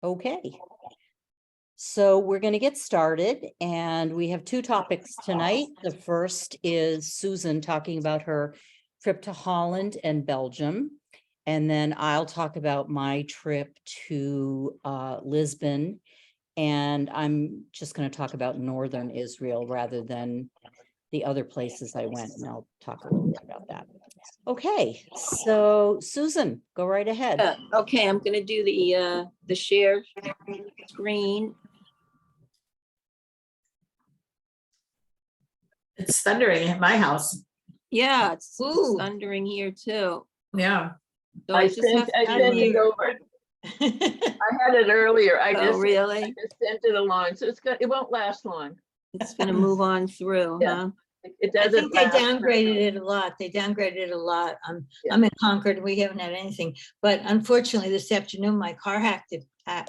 Okay. So we're going to get started, and we have two topics tonight. The first is Susan talking about her trip to Holland and Belgium. And then I'll talk about my trip to Lisbon. And I'm just going to talk about northern Israel rather than the other places I went. And I'll talk a little bit about that. Okay, so Susan, go right ahead. Okay, I'm gonna do the share screen. It's thundering at my house. Yeah, it's Ooh. thundering here too. Yeah. So I just sent have to it over. I had it earlier. I just really? sent it along, so it won't last long. It's gonna move on through, Yeah. huh? It I doesn't. think they last. downgraded it a lot. They downgraded it a lot. Yeah. I'm in Concord. We haven't had anything. But unfortunately, this afternoon, my car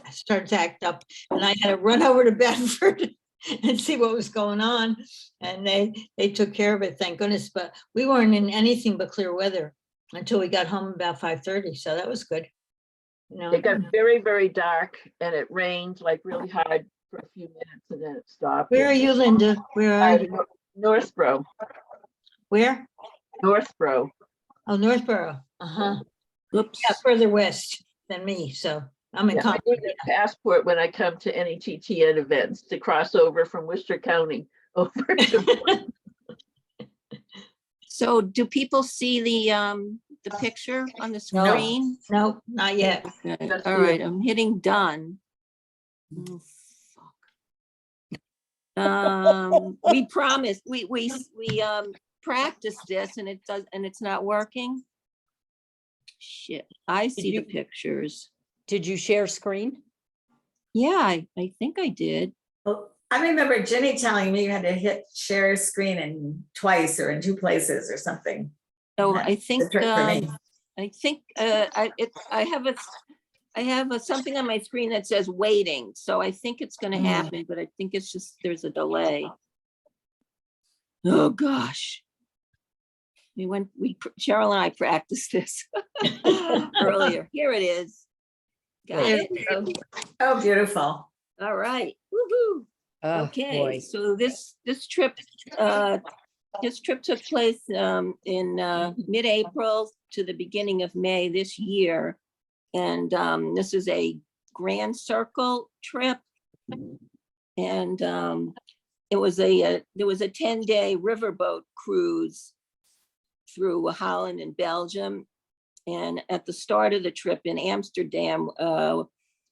started to act up, and I had to run over to Bedford and see what was going on. And they took care of it, thank goodness. But we weren't in anything but clear weather until we got home about 5:30. So that was good. You know, It got very, very dark, and it rained like really hard for a few minutes, and then it stopped. where are you, Linda? Where are you? Northborough. Where? Northborough. Oh, Northborough. Uh-huh. Oops. Yeah, further west than me. So I'm in Yeah, I Concord. need a passport when I come to any TTN events to cross over from Worcester County over to. So do people see the picture on the No. screen? No, not yet. Okay, That's all good. right, I'm hitting done. Oh, fuck. We promised, we practiced this and it's not working. Shit, I see the you- pictures. Did you share screen? Yeah, I think I did. Well, I remember Jenny telling me you had to hit share screen in twice or in two places or something. So That's I think, the trick for me. I have something on my screen that says waiting. So I think it's gonna Mm. happen, but I think it's just, there's a delay. Oh, gosh. Cheryl and I practiced this earlier. Here it is. Got There it? we go. Oh, beautiful. All right. Woohoo. Oh, Okay, boy. so this trip took place in mid-April to the beginning of May this year. And this is a Grand Circle trip. And there was a 10-day riverboat cruise through Holland and Belgium. And at the start of the trip in Amsterdam,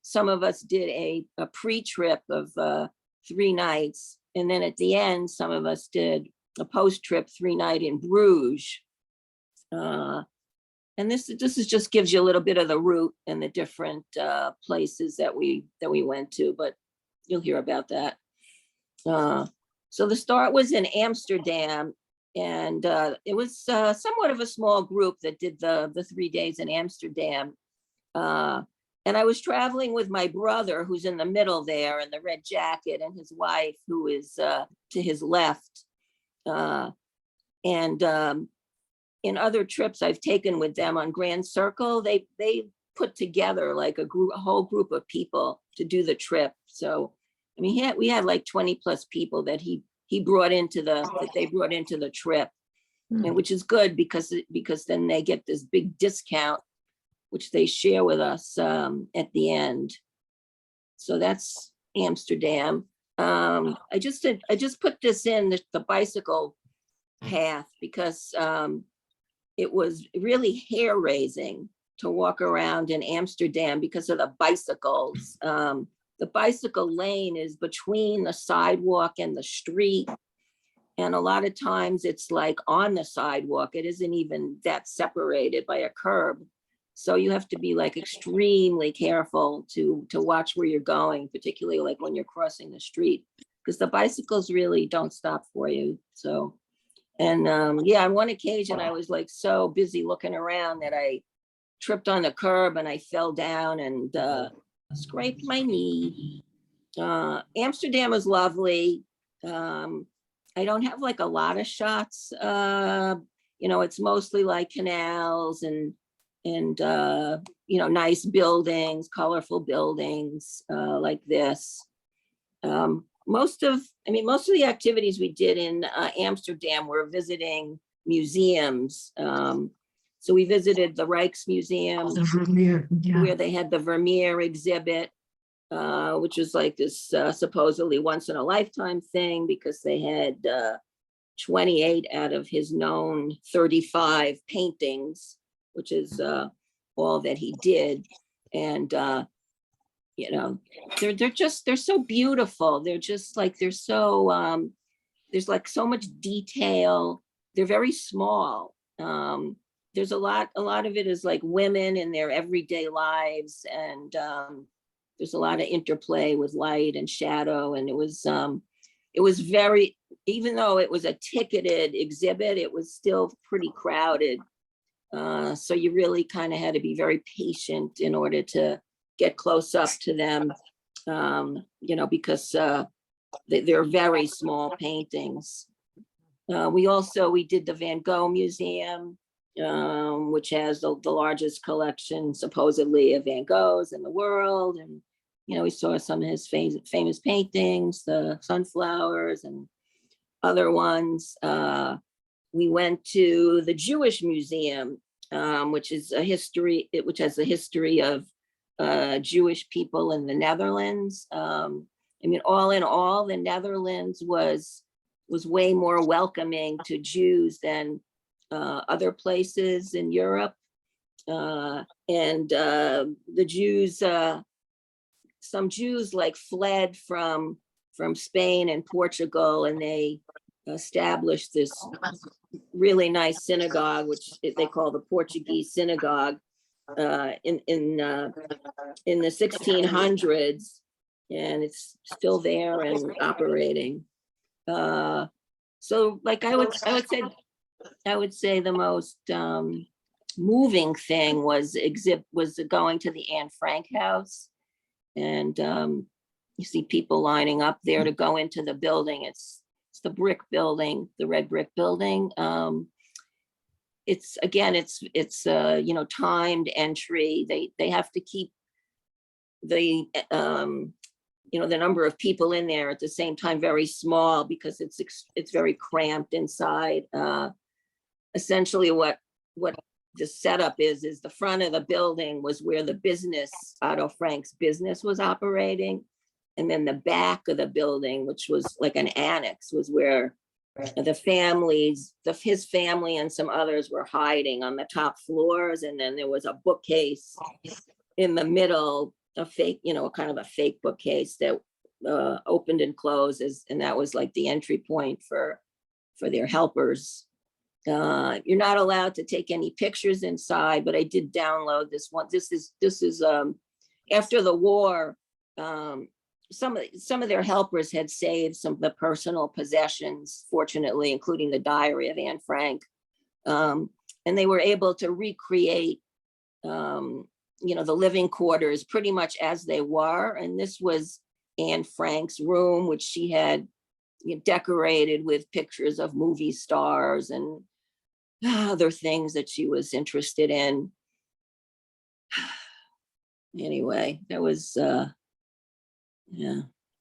some of us did a pre-trip of 3 nights. And then at the end, some of us did a post-trip 3-night in Bruges. And this is just gives you a little bit of the route and the different places that we went to, but you'll hear about that. So the start was in Amsterdam, and it was somewhat of a small group that did the 3 days in Amsterdam. And I was traveling with my brother, who's in the middle there in the red jacket, and his wife, who is to his left. In other trips I've taken with them on Grand Circle, they put together like a whole group of people to do the trip. So, I mean, we had like 20 plus people that they brought into the trip, and which is good because then they get this big discount, which they share with us at the end. So that's Amsterdam. I just put this in the bicycle path because it was really hair raising to walk around in Amsterdam because of the bicycles. The bicycle lane is between the sidewalk and the street. And a lot of times it's like on the sidewalk. It isn't even that separated by a curb. So you have to be like extremely careful to watch where you're going, particularly like when you're crossing the street, because the bicycles really don't stop for you. So, and yeah, on one occasion I was like so busy looking around that I tripped on the curb and I fell down and scraped my knee. Amsterdam is lovely. I don't have like a lot of shots. You know, it's mostly like canals and and nice buildings, colorful buildings like this. Most of the activities we did in Amsterdam were visiting museums. So we visited the Rijksmuseum, where they had the Vermeer exhibit, which was like this supposedly once in a lifetime thing, because they had 28 out of his known 35 paintings, which is all that he did. And they're so beautiful. There's like so much detail. They're very small. There's a lot of it is like women in their everyday lives, and there's a lot of interplay with light and shadow. And it was very, even though it was a ticketed exhibit, it was still pretty crowded. So you really kind of had to be very patient in order to get close up to them, because they're very small paintings. We did the Van Gogh Museum, which has the largest collection supposedly of Van Goghs in the world. And, we saw some of his famous paintings, the sunflowers and other ones. We went to the Jewish Museum, which has the history of Jewish people in the Netherlands. All in all, the Netherlands was way more welcoming to Jews than other places in Europe. And the Jews, some Jews like fled from Spain and Portugal, and they established this really nice synagogue, which they call the Portuguese synagogue, in the 1600s, and it's still there and operating. So like I would say the most moving thing was going to the Anne Frank house, and you see people lining up there to go into the building. It's the brick building, the red brick building. It's timed entry. They have to keep the number of people in there at the same time very small, because it's very cramped inside. Essentially what the setup is the front of the building was where the business, Otto Frank's business, was operating. And then the back of the building, which was like an annex, was where his family and some others were hiding on the top floors. And then there was a bookcase in the middle, a fake, kind of a fake bookcase that opened and closed, and that was like the entry point for their helpers. You're not allowed to take any pictures inside, but I did download this one. This is after the war. Some of their helpers had saved some of the personal possessions, fortunately, including the diary of Anne Frank, and they were able to recreate, the living quarters pretty much as they were. And this was Anne Frank's room, which she had decorated with pictures of movie stars and other things that she was interested in. Anyway, that was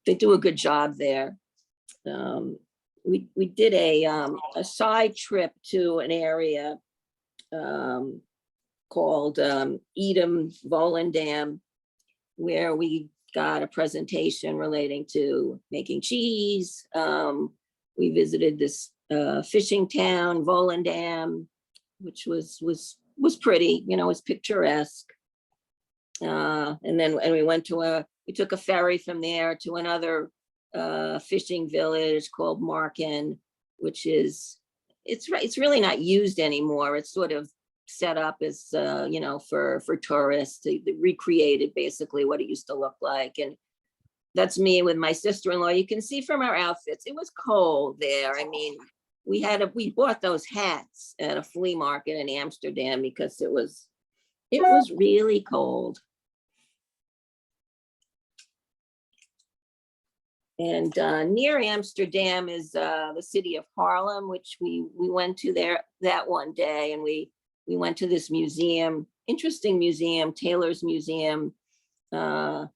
they do a good job there. We did a side trip to an area called Edam, Volendam, where we got a presentation relating to making cheese. We visited this fishing town, Volendam, which was pretty, was picturesque. And we took a ferry from there to another fishing village called Marken, which is, it's really not used anymore. It's sort of set up as, for tourists. They recreated basically what it used to look like. And that's me with my sister-in-law. You can see from our outfits, it was cold there. I mean, we bought those hats at a flea market in Amsterdam because it was really cold. And near Amsterdam is the city of Haarlem, which we went to there that one day, and we went to this museum interesting museum, Taylor's Museum,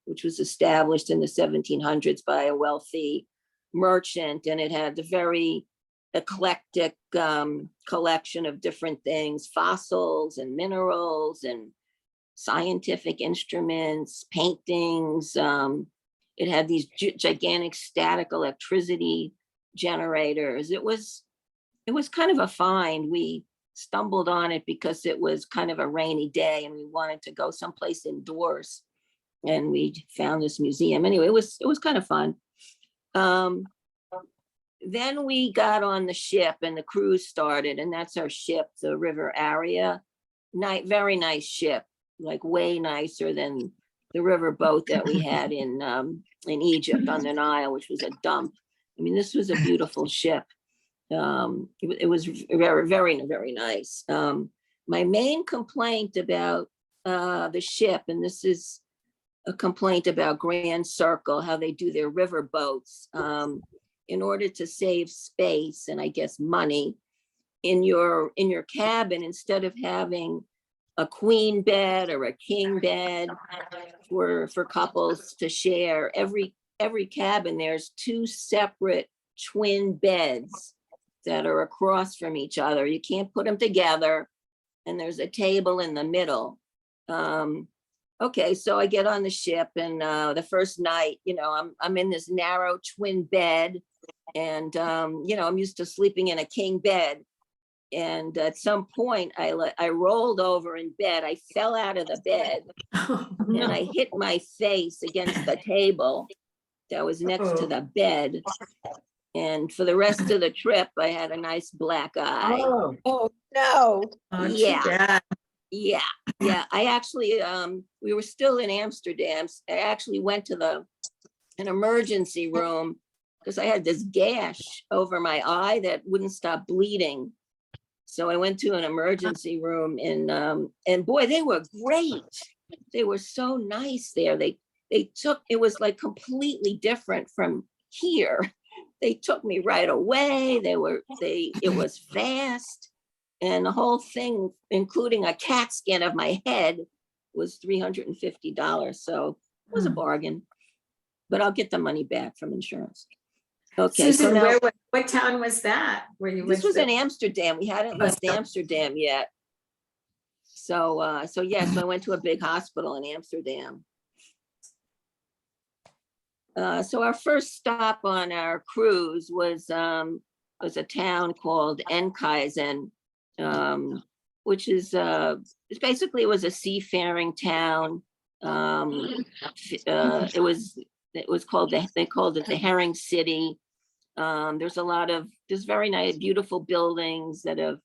which was established in the 1700s by a wealthy merchant, and it had a very eclectic collection of different things, fossils and minerals and scientific instruments, paintings. It had these gigantic static electricity generators. It was kind of a find. We stumbled on it because it was kind of a rainy day and we wanted to go someplace indoors, and we found this museum. Anyway, it was kind of fun. Then we got on the ship and the cruise started, and that's our ship, the River Aria. Very nice ship, like way nicer than the river boat that we had in Egypt on the Nile, which was a dump. I mean, this was a beautiful ship. It was very, very, very nice. My main complaint about the ship, and this is a complaint about Grand Circle, how they do their river boats, in order to save space and I guess money in your cabin, instead of having a queen bed or a king bed for couples to share, every cabin there's two separate twin beds that are across from each other. You can't put them together, and there's a table in the middle. Okay, so I get on the ship, and the first night, I'm in this narrow twin bed, and I'm used to sleeping in a king bed. And at some point, I rolled over in bed. I fell out of the bed, and I hit my face against the table that was next to the bed. And for the rest of the trip, I had a nice black eye. Oh, no. Yeah. Yeah. I actually, we were still in Amsterdam. I actually went to an emergency room because I had this gash over my eye that wouldn't stop bleeding. So I went to an emergency room, and boy, they were great. They were so nice there. It was like completely different from here. They took me right away. It was fast. And the whole thing, including a CAT scan of my head, was $350. So it was a bargain, but I'll get the money back from insurance. Okay. Susan, So now, what town was that? Where you this went was to? in Amsterdam. We hadn't left Amsterdam yet. So I went to a big hospital in Amsterdam. So our first stop on our cruise was a town called Enkhuizen, which is it was a seafaring town. It was called they called it the Herring City. There's very nice, beautiful buildings that have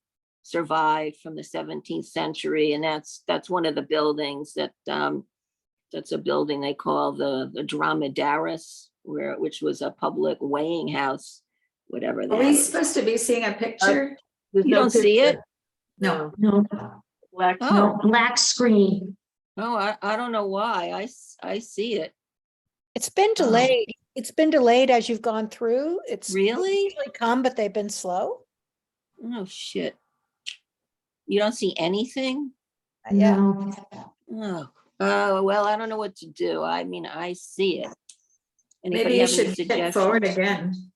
survived from the 17th century, and that's one of the buildings that's a building they call the Dromedaris, which was a public weighing house, whatever that Are we is. supposed to be seeing a picture? You don't see it? No. No, Oh, no, black screen. oh, I don't know why. I see it. It's been delayed. It's been delayed as you've gone through. It's Really? usually come, but they've been slow. Oh, shit. You don't see anything? Yeah. No. Oh, well, I don't know what to do. I mean, I see it. Maybe Anybody you have any should hit forward suggestions?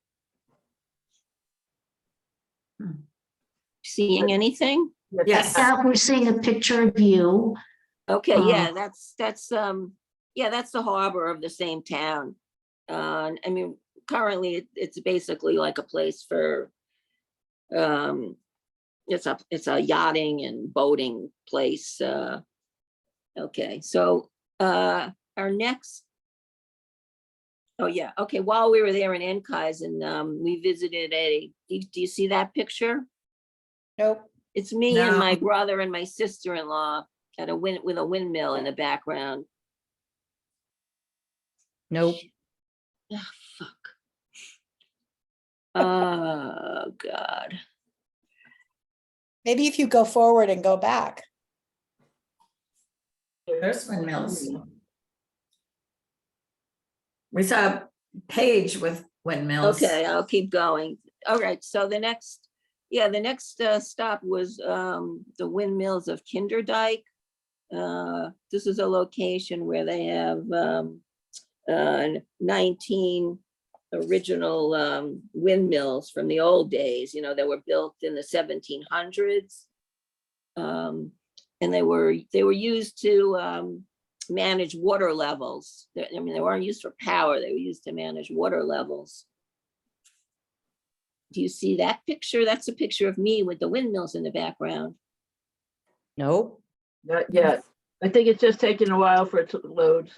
again. Seeing anything? Yes. Yeah, we're seeing a picture of you. Okay, yeah, that's the harbor of the same town. I mean, currently it's basically like a place for it's a yachting and boating place. Okay, so our next, oh yeah, okay, while we were there in Enkhuizen, we visited do you see that picture? Nope. It's me and No. my brother and my sister-in-law with a windmill in the background. Nope. Oh, fuck. Oh, God. Maybe if you go forward and go back. There's windmills. We saw a page with windmills. Okay, I'll keep going. All right, so the next stop was the windmills of Kinderdijk. This is a location where they have 19 original windmills from the old days, you know, that were built in the 1700s. And they were used to manage water levels. I mean, they weren't used for power, they were used to manage water levels. Do you see that picture? That's a picture of me with the windmills in the background. Nope. Not yet. I think it's just taking a while for it to load.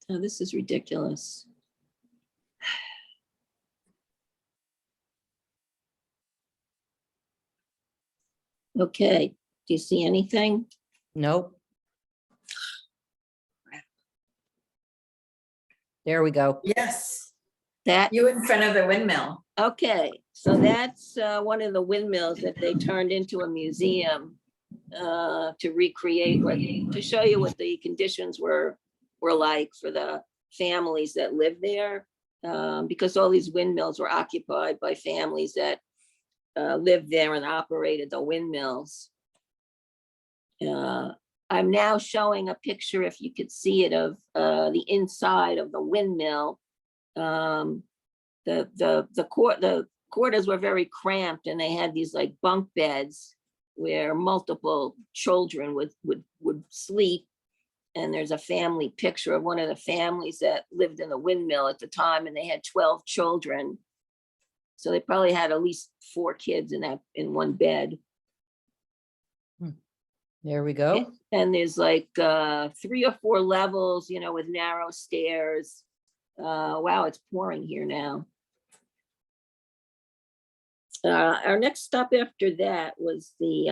Oh, this is ridiculous. Okay, do you see anything? Nope. There we go. Yes, That, you in front of the windmill. okay, so that's one of the windmills that they turned into a museum to recreate, to show you what the conditions were like for the families that lived there. Because all these windmills were occupied by families that lived there and operated the windmills. I'm now showing a picture, if you could see it, of the inside of the windmill. The quarters were very cramped, and they had these like bunk beds where multiple children would sleep. And there's a family picture of one of the families that lived in the windmill at the time, and they had 12 children. So they probably had at least 4 kids in one bed. There we go. And there's like 3 or 4 levels, you know, with narrow stairs. Wow, it's pouring here now. Our next stop after that was the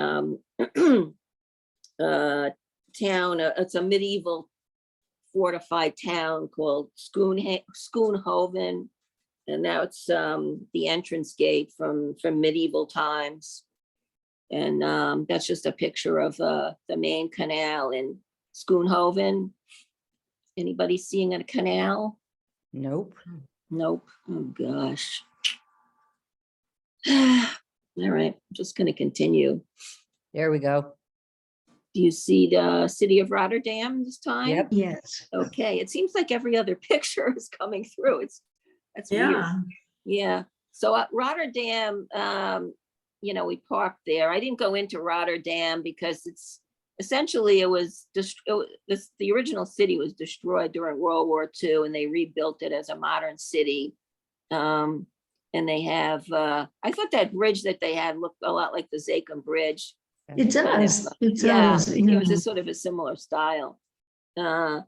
town. It's a medieval fortified town called Schoonhoven. And now it's the entrance gate from medieval times. And that's just a picture of the main canal in Schoonhoven. Anybody seeing a canal? Nope. Nope. Oh, gosh. All right, I'm just going to continue. There we go. Do you see the city of Rotterdam this time? Yep. Yes. Okay, it seems like every other picture is coming through. That's weird. Yeah, Yeah. So at Rotterdam, you know, we parked there. I didn't go into Rotterdam because it's essentially the original city was destroyed during World War II, and they rebuilt it as a modern city. And they have, I thought that bridge that they had looked a lot like the Zakum Bridge. It does, it Yeah, does. it was a sort of a similar style. So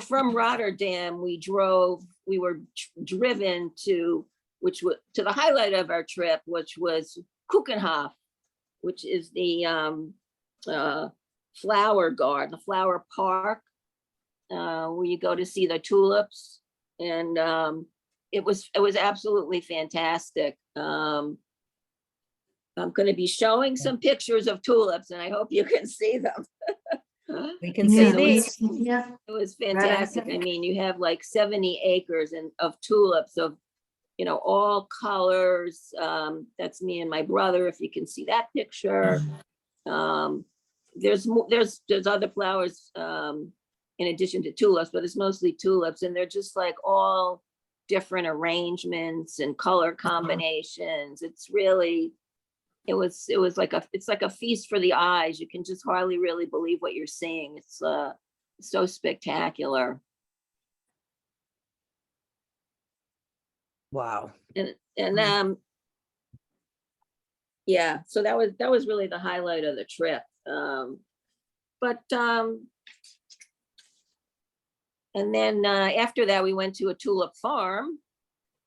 from Rotterdam, we were driven to the highlight of our trip, which was Keukenhof, which is the flower garden, the flower park, where you go to see the tulips. And it was absolutely fantastic. I'm going to be showing some pictures of tulips, and I hope you can see them. We can see Yeah, these. yeah, It was fantastic. I mean, you have like 70 acres of tulips of, you know, all colors. That's me and my brother, if you can see that picture. There's other flowers in addition to tulips, but it's mostly tulips, and they're just like all different arrangements and color combinations. It's really, it's like a feast for the eyes. You can just hardly really believe what you're seeing. It's so spectacular. Wow. And yeah, so that was really the highlight of the trip. And then after that, we went to a tulip farm,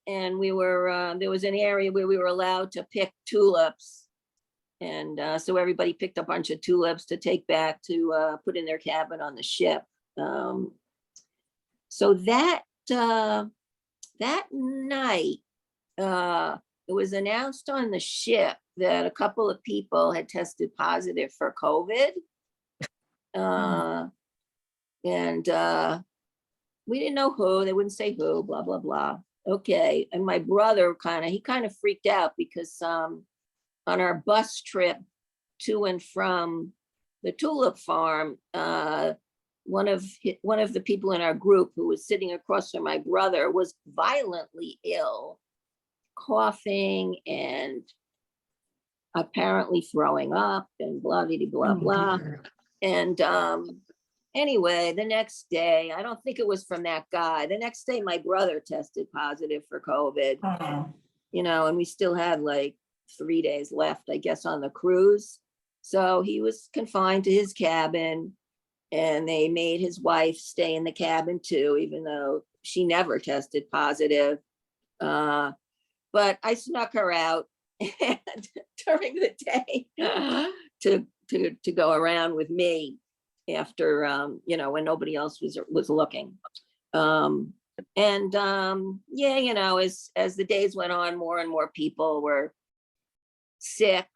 and we were there was an area where we were allowed to pick tulips. And so everybody picked a bunch of tulips to take back to put in their cabin on the ship. So that night, it was announced on the ship that a couple of people had tested positive for COVID. And we didn't know who, they wouldn't say who, blah, blah, blah. Okay, and my brother he kind of freaked out because on our bus trip to and from the tulip farm, one of the people in our group who was sitting across from my brother was violently ill, coughing and apparently throwing up and blah, blah, blah, blah. And anyway, the next day, I don't think it was from that guy. The next day, my brother tested positive for COVID, Oh, and we still had like 3 days left, I guess, on the cruise. So he was confined to his cabin, and they made his wife stay in the cabin too, even though she never tested positive. But I snuck her out and during the day to go around with me after when nobody else was looking. Yeah, as the days went on, more and more people were sick.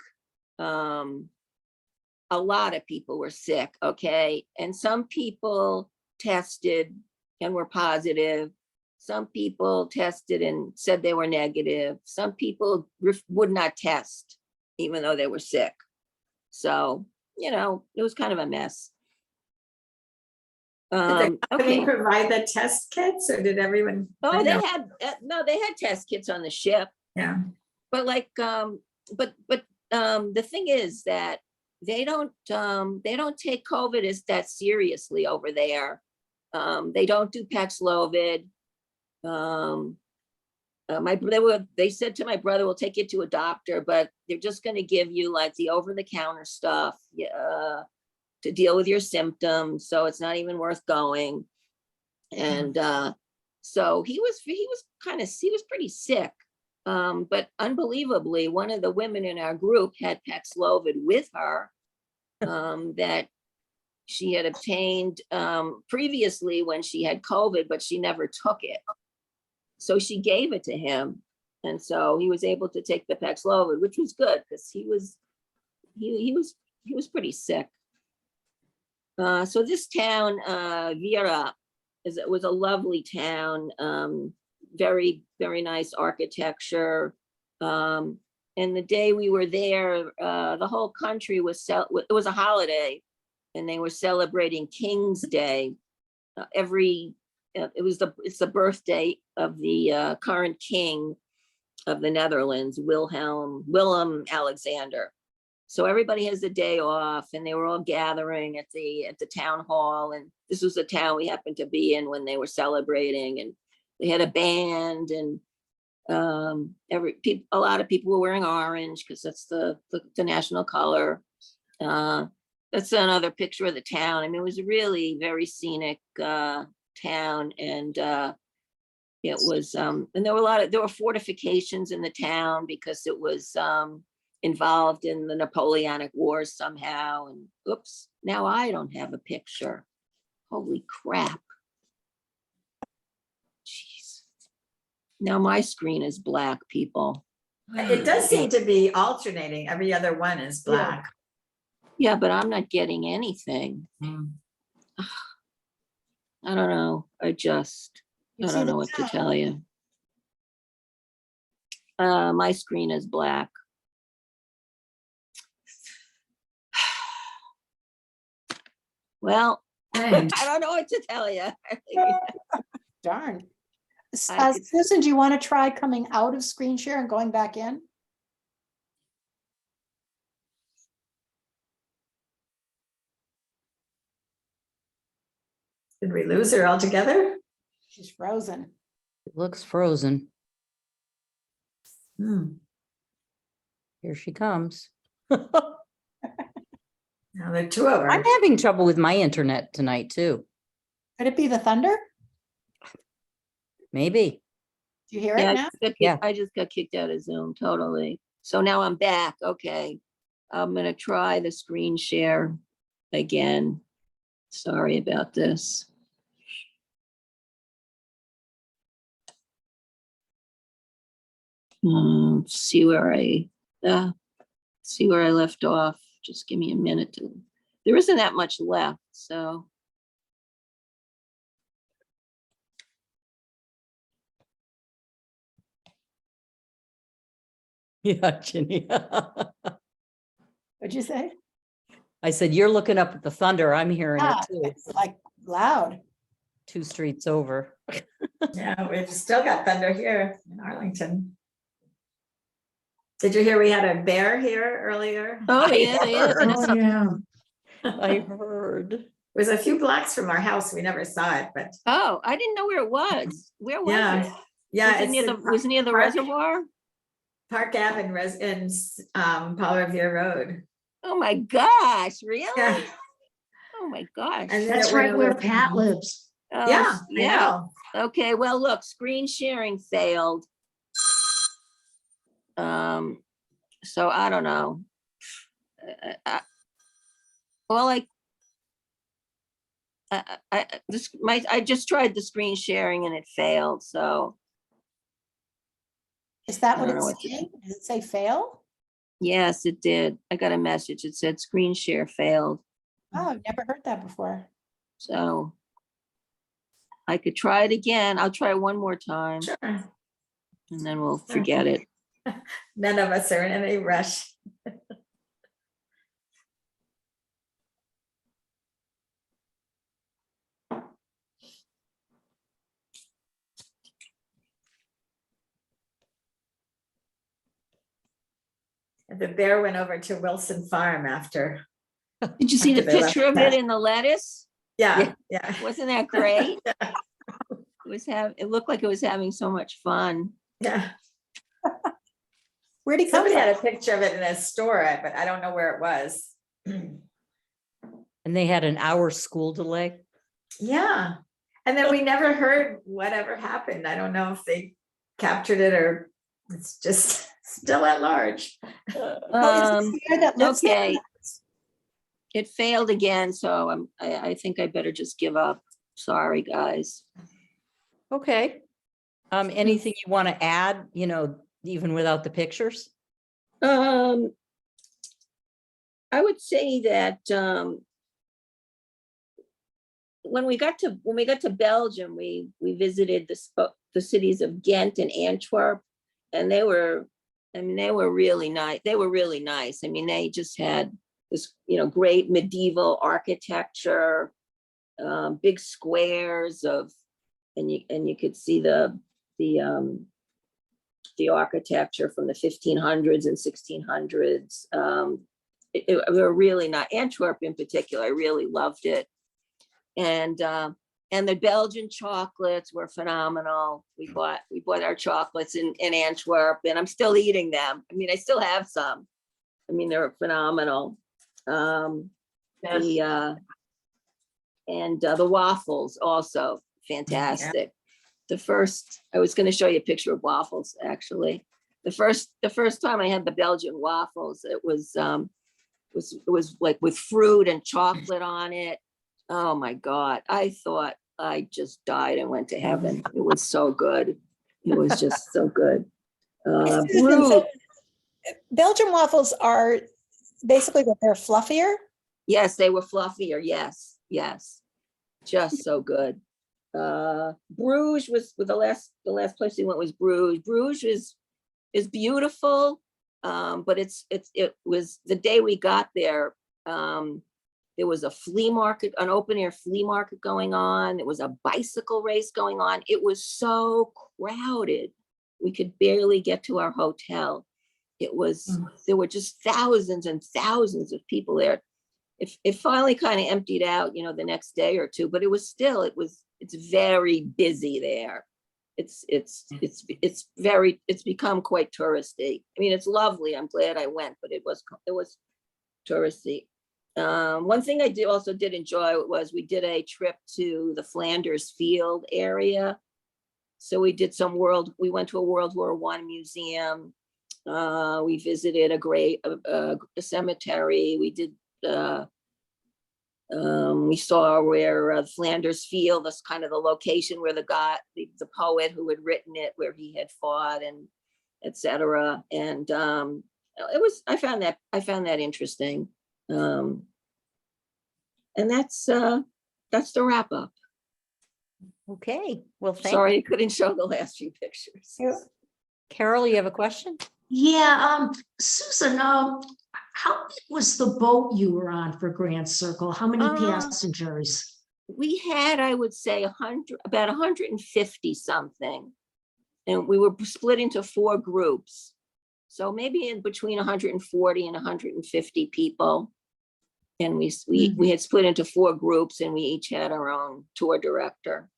A lot of people were sick, okay? And some people tested and were positive. Some people tested and said they were negative. Some people would not test, even though they were sick. So, it was kind of a mess. did they Okay. provide the test kits or did everyone? Oh, I they know, had, they had test kits on the ship. Yeah. But the thing is that they don't take COVID as that seriously over there. They don't do Paxlovid. They said to my brother, we'll take you to a doctor, but they're just going to give you like the over-the-counter stuff to deal with your symptoms. So it's not even worth going. And so he was pretty sick. But unbelievably, one of the women in our group had Paxlovid with her that she had obtained previously when she had COVID, but she never took it. So she gave it to him. And so he was able to take the Paxlovid, which was good because he was pretty sick. So this town, Vera, was a lovely town, very, very nice architecture. And the day we were there, the whole country it was a holiday, and they were celebrating King's Day. It's the birthday of the current king of the Netherlands, Willem Alexander. So everybody has a day off, and they were all gathering at the town hall. And this was the town we happened to be in when they were celebrating. And they had a band, and a lot of people were wearing orange because that's the national color. That's another picture of the town. I mean, it was a really very scenic town, and it was and there were fortifications in the town because it was involved in the Napoleonic Wars somehow. And oops, now I don't have a picture. Holy crap. Jeez. Now my screen is black, people. It does seem to be alternating. Every other one is black. Yeah, but I'm not getting anything. I don't know. I don't know what to tell you. My screen is black. Well, I don't know what to tell you. Darn. I could- Susan, do you want to try coming out of screen share and going back in? Did we lose her altogether? She's frozen. It looks frozen. Hmm. Here she comes. Now there are two of I'm her. having trouble with my internet tonight too. Could it be the thunder? Maybe. Do you hear Yeah, it now? Yeah. I just got kicked out of Zoom, totally. So now I'm back. Okay. I'm gonna try the screen share again. Sorry about this. See where I left off. Just give me a minute there isn't that much left, so. Yeah, Ginny. What'd you say? I said, you're looking up at the thunder. I'm hearing it Yeah, too. it's like loud. 2 streets over. Yeah, we've still got thunder here in Arlington. Did you hear we had a bear here earlier? Oh, I yeah, yeah. heard. Oh, yeah. I heard. It was a few blocks from our house. We never saw it, but Oh, I didn't know where it was. Where was it? yeah. Yeah, Was it it's near the, in was it near the Park- reservoir? Park Ave and Paul Revere Road. Oh my gosh, really? Yeah. Oh my gosh. And then That's it went right where over- Pat lives. Oh, Yeah, I yeah. know. Okay, well, look, screen sharing failed. So I don't know. Well, like, I just tried the screen sharing and it failed, so Is that I what don't know it's what to saying? Does it say fail? yes, it did. I got a message. It said screen share failed, Oh, I've never heard that before. so I could try it again. I'll try one more time Sure. and then we'll forget it. None of us are in any rush. The bear went over to Wilson Farm after. Did you see the After they left picture of that. it in the lettuce? Yeah, yeah. Wasn't that great? Yeah. It looked like it was having so much fun. Yeah. Where'd he come Somebody from? had a picture of it in a store, but I don't know where it was. And they had an hour school delay. Yeah. And then we never heard whatever happened. I don't know if they captured it or it's just still at large. Oh, is this the bear that lives there? Okay. It failed again, so I think I better just give up. Sorry, guys. Okay. Anything you want to add, even without the pictures? I would say that when we got to Belgium, we visited the cities of Ghent and Antwerp, and they were really nice. They were really nice. I mean, they just had this, great medieval architecture, big squares of, and you could see the architecture from the 1500s and 1600s. They were really not Antwerp in particular. I really loved it, and the Belgian chocolates were phenomenal. We bought our chocolates in Antwerp, and I'm still eating them. I mean, I still have some. I mean, they were phenomenal. Yes. The waffles also fantastic. I was going to show you a picture of waffles, actually. The first time I had the Belgian waffles, it was like with fruit and chocolate on it. Oh my God. I thought I just died and went to heaven. It was so good. It was just so good. Brew. Belgian waffles are basically that they're fluffier. Yes, they were fluffier. Yes. Just so good. Bruges was the last place we went was Bruges. Bruges is beautiful, but it was the day we got there. There was a flea market, an open air flea market going on. There was a bicycle race going on. It was so crowded. We could barely get to our hotel. There were just thousands and thousands of people there. It finally kind of emptied out, the next day or two, but it's very busy there. It's become quite touristy. I mean, it's lovely. I'm glad I went, but it was touristy. One thing I also did enjoy was we did a trip to the Flanders Field area. So we went to a World War I museum. We visited a cemetery. We saw where Flanders Field, that's kind of the location where the poet who had written it, where he had fought, and etc. And I found that interesting. And that's the wrap up. Okay, well, Sorry, I couldn't show the last few pictures. Carol, you have a question? Yeah, Susan, How big was the boat you were on for Grand Circle? How many passengers? We had, I would say, about 150 something. And we were split into 4 groups. So maybe in between 140 and 150 people. And we had split into 4 groups, and we each had our own tour director.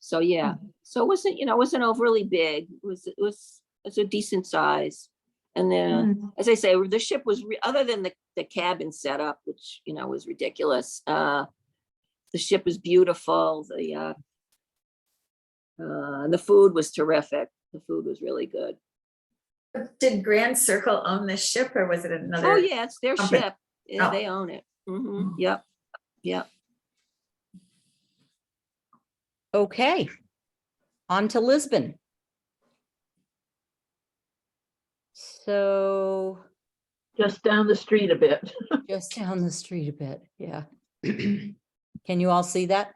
So yeah, so it wasn't, it wasn't overly big. It was a decent size. And then, as I say, the ship was, other than the cabin setup, which, was ridiculous. The ship was beautiful. The food was terrific. The food was really good. Did Grand Circle own this ship, or was it another? Oh yeah, it's their company? ship. Yeah, Oh. they own it. Yep. Yep. Okay. On to Lisbon. So Just down the street a bit. just down the street a bit, yeah. Can you all see that?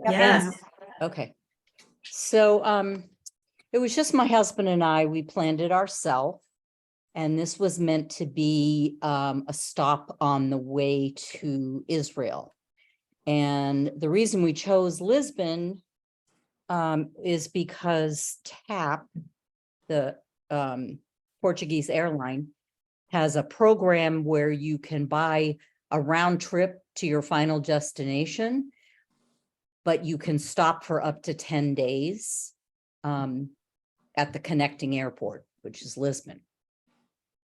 Yes. Okay. So it was just my husband and I, we planned it ourselves. And this was meant to be a stop on the way to Israel. And the reason we chose Lisbon is because TAP, the Portuguese airline, has a program where you can buy a round trip to your final destination, but you can stop for up to 10 days at the connecting airport, which is Lisbon.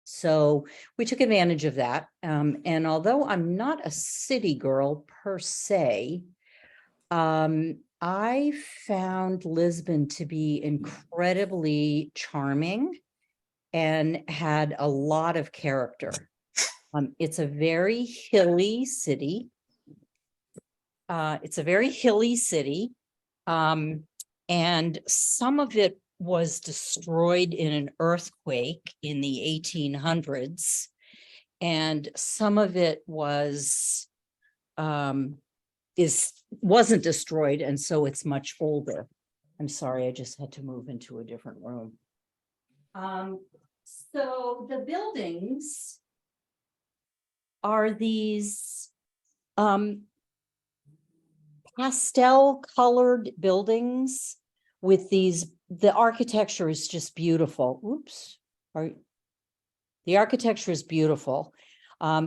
So we took advantage of that. And although I'm not a city girl per se, I found Lisbon to be incredibly charming and had a lot of character. It's a very hilly city. And some of it was destroyed in an earthquake in the 1800s, and some of it wasn't destroyed, and so it's much older. I'm sorry, I just had to move into a different room. So the buildings are these pastel colored buildings with the architecture is just beautiful. Oops. The architecture is beautiful.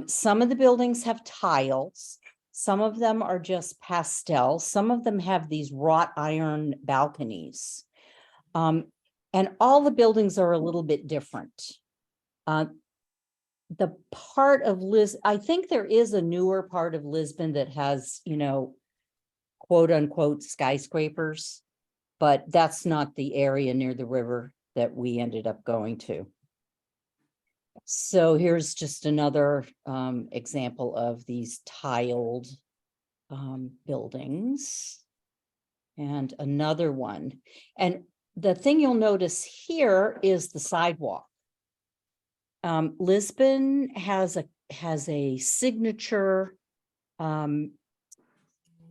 Some of the buildings have tiles. Some of them are just pastel. Some of them have these wrought iron balconies. And all the buildings are a little bit different. The part of I think there is a newer part of Lisbon that has, quote unquote skyscrapers, but that's not the area near the river that we ended up going to. So here's just another example of these tiled buildings, and another one. And the thing you'll notice here is the sidewalk. Lisbon has a signature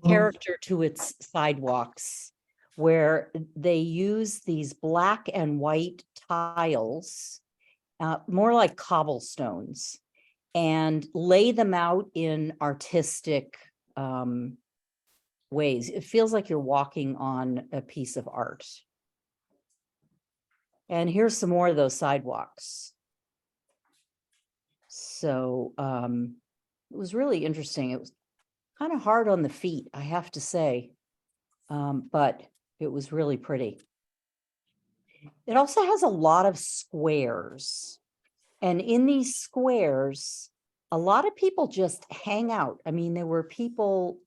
character to its sidewalks, where they use these black and white tiles, more like cobblestones, and lay them out in artistic ways. It feels like you're walking on a piece of art. And here's some more of those sidewalks. So it was really interesting. It was kind of hard on the feet, I have to say, but it was really pretty. It also has a lot of squares. And in these squares, a lot of people just hang out. I mean, there were people,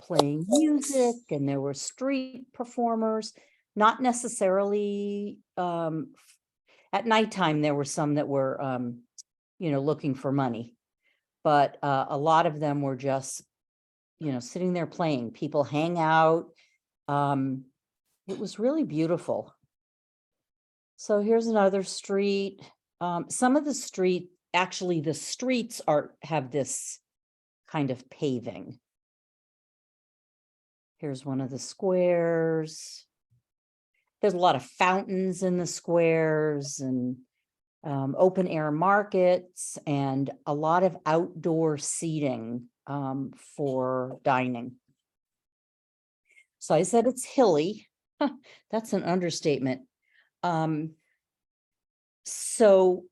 playing music, and there were street performers, not necessarily at nighttime. There were some that were, looking for money, but a lot of them were just, sitting there playing. People hang out. It was really beautiful. So here's another street. Some of the the streets have this kind of paving. Here's one of the squares. There's a lot of fountains in the squares, and open air markets, and a lot of outdoor seating for dining. So I said it's hilly. That's an understatement. So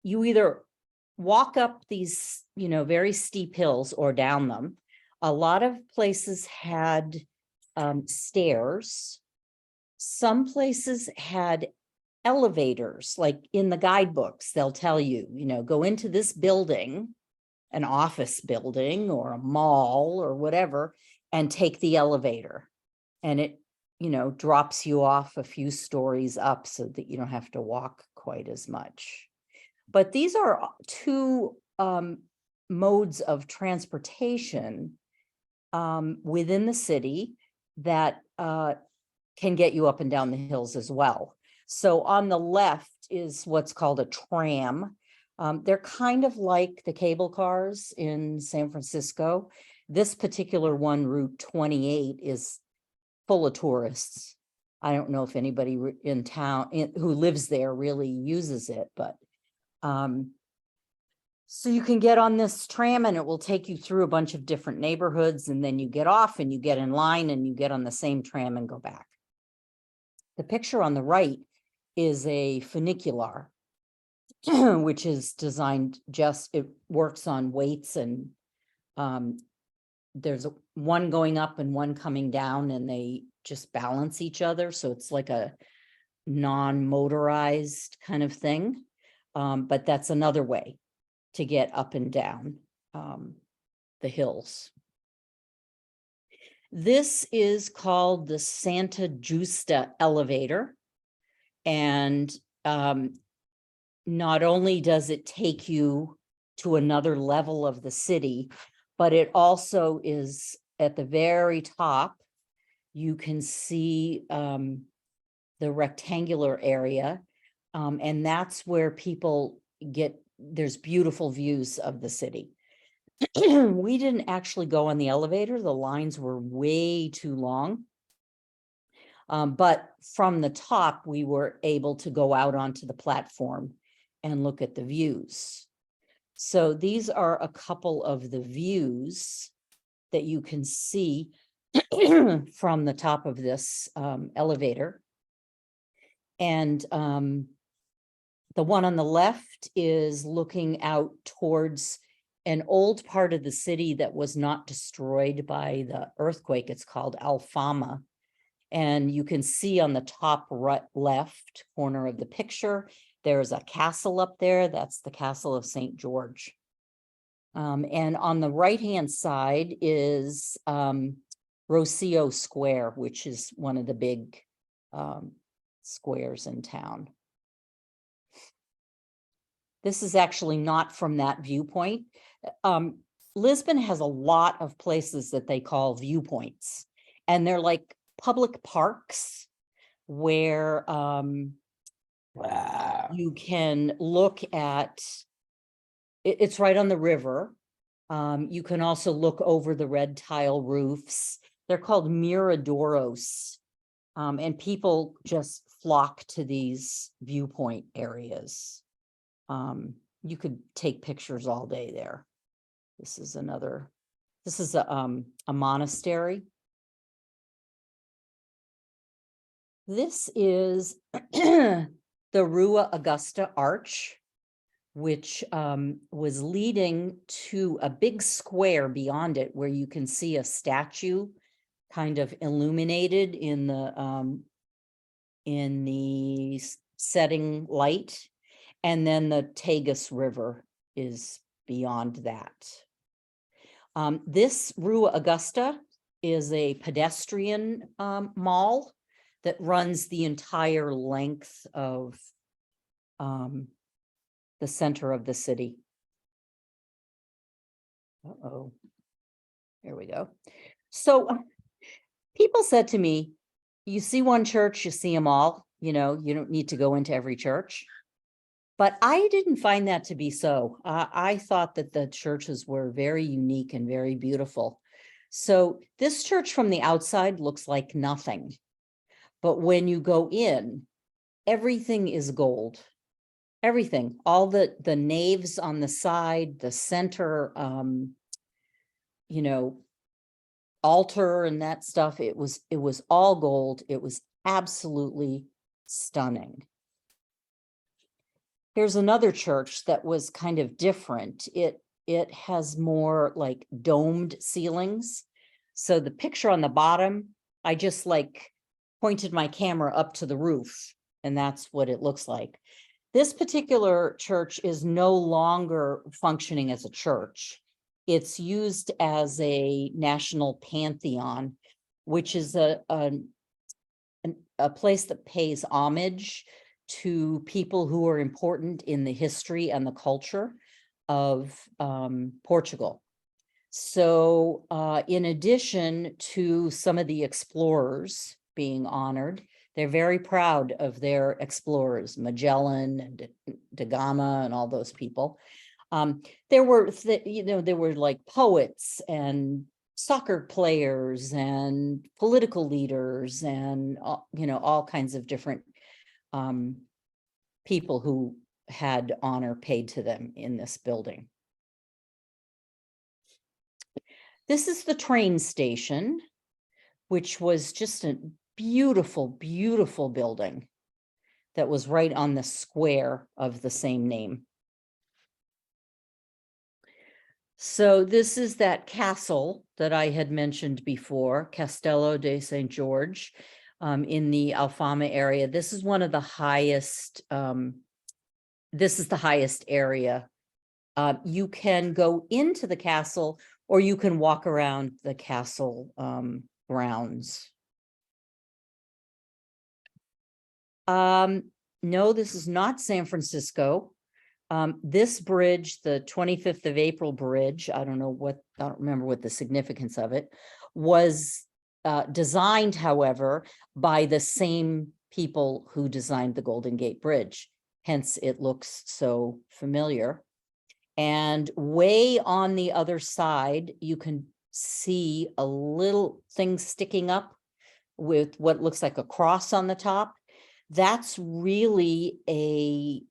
you either walk up these, very steep hills or down them. A lot of places had stairs. Some places had elevators, like in the guidebooks, they'll tell you, go into this building, an office building or a mall or whatever, and take the elevator. And it, drops you off a few stories up so that you don't have to walk quite as much. But these are two modes of transportation within the city that can get you up and down the hills as well. So on the left is what's called a tram. They're kind of like the cable cars in San Francisco. This particular one, Route 28, is full of tourists. I don't know if anybody in town who lives there really uses it, but so you can get on this tram and it will take you through a bunch of different neighborhoods, and then you get off and you get in line and you get on the same tram and go back. The picture on the right is a funicular, which is designed it works on weights, and there's one going up and one coming down, and they just balance each other. So it's like a non-motorized kind of thing. But that's another way to get up and down the hills. This is called the Santa Justa elevator. And not only does it take you to another level of the city, but it also is at the very top. You can see the rectangular area, and that's where people there's beautiful views of the city. We didn't actually go on the elevator. The lines were way too long. But from the top, we were able to go out onto the platform and look at the views. So these are a couple of the views that you can see from the top of this elevator. And the one on the left is looking out towards an old part of the city that was not destroyed by the earthquake. It's called Alfama. And you can see on the top right left corner of the picture, there's a castle up there. That's the Castle of St. George. And on the right-hand side is Rocio Square, which is one of the big squares in town. This is actually not from that viewpoint. Lisbon has a lot of places that they call viewpoints, and they're like public parks where you can look at, it's right on the river. You can also look over the red tile roofs. They're called miradoros, and people just flock to these viewpoint areas. You could take pictures all day there. This is a monastery. This is the Rua Augusta Arch, which was leading to a big square beyond it where you can see a statue kind of illuminated in the setting light. And then the Tagus River is beyond that. This Rua Augusta is a pedestrian mall that runs the entire length of the center of the city. Uh-oh, there we go. So people said to me, you see one church, you see them all, you don't need to go into every church. But I didn't find that to be so. I thought that the churches were very unique and very beautiful. So this church from the outside looks like nothing. But when you go in, everything is gold. everything, all the naves on the side, the center, you know, altar and that stuff. It was all gold. It was absolutely stunning. Here's another church that was kind of different. It has more like domed ceilings. So the picture on the bottom, I just like pointed my camera up to the roof, and that's what it looks like. This particular church is no longer functioning as a church. It's used as a national pantheon, which is a place that pays homage to people who are important in the history and the culture of Portugal. So in addition to some of the explorers being honored, they're very proud of their explorers, Magellan, da Gama, and all those people. There were, there were like poets and soccer players and political leaders and, all kinds of different people who had honor paid to them in this building. This is the train station, which was just a beautiful, beautiful building that was right on the square of the same name. So this is that castle that I had mentioned before, Castello de St. George, in the Alfama area. This is one of the highest, this is the highest area. You can go into the castle or you can walk around the castle grounds. No, this is not San Francisco. This bridge, the 25th of April bridge, I don't remember what the significance of it, was designed, however, by the same people who designed the Golden Gate Bridge. Hence, it looks so familiar. And way on the other side, you can see a little thing sticking up with what looks like a cross on the top. That's really a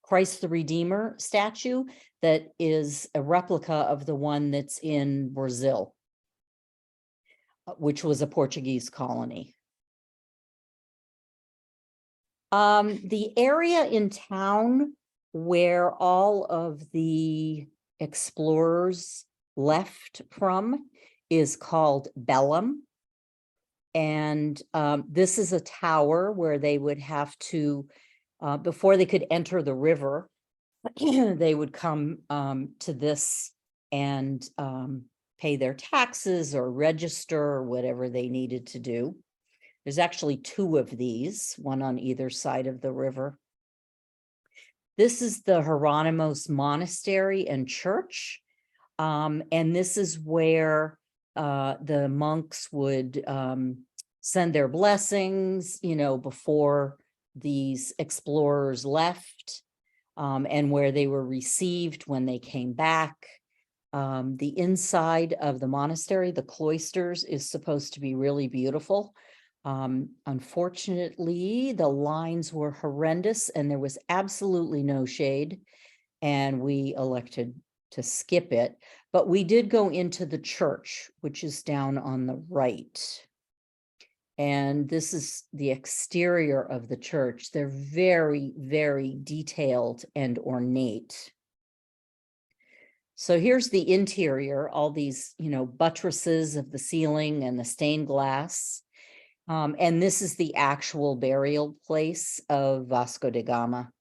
Christ the Redeemer statue that is a replica of the one that's in Brazil, which was a Portuguese colony. The area in town where all of the explorers left from is called Belgium. And this is a tower where they would have to, before they could enter the river, they would come to this and pay their taxes or register or whatever they needed to do. There's actually two of these, one on either side of the river. This is the Hieronymus Monastery and Church. And this is where the monks would send their blessings, before these explorers left, and where they were received when they came back. The inside of the monastery, the cloisters, is supposed to be really beautiful. Unfortunately, the lines were horrendous and there was absolutely no shade, and we elected to skip it. But we did go into the church, which is down on the right. And this is the exterior of the church. They're very, very detailed and ornate. So here's the interior, all these, buttresses of the ceiling and the stained glass. And this is the actual burial place of Vasco da Gama.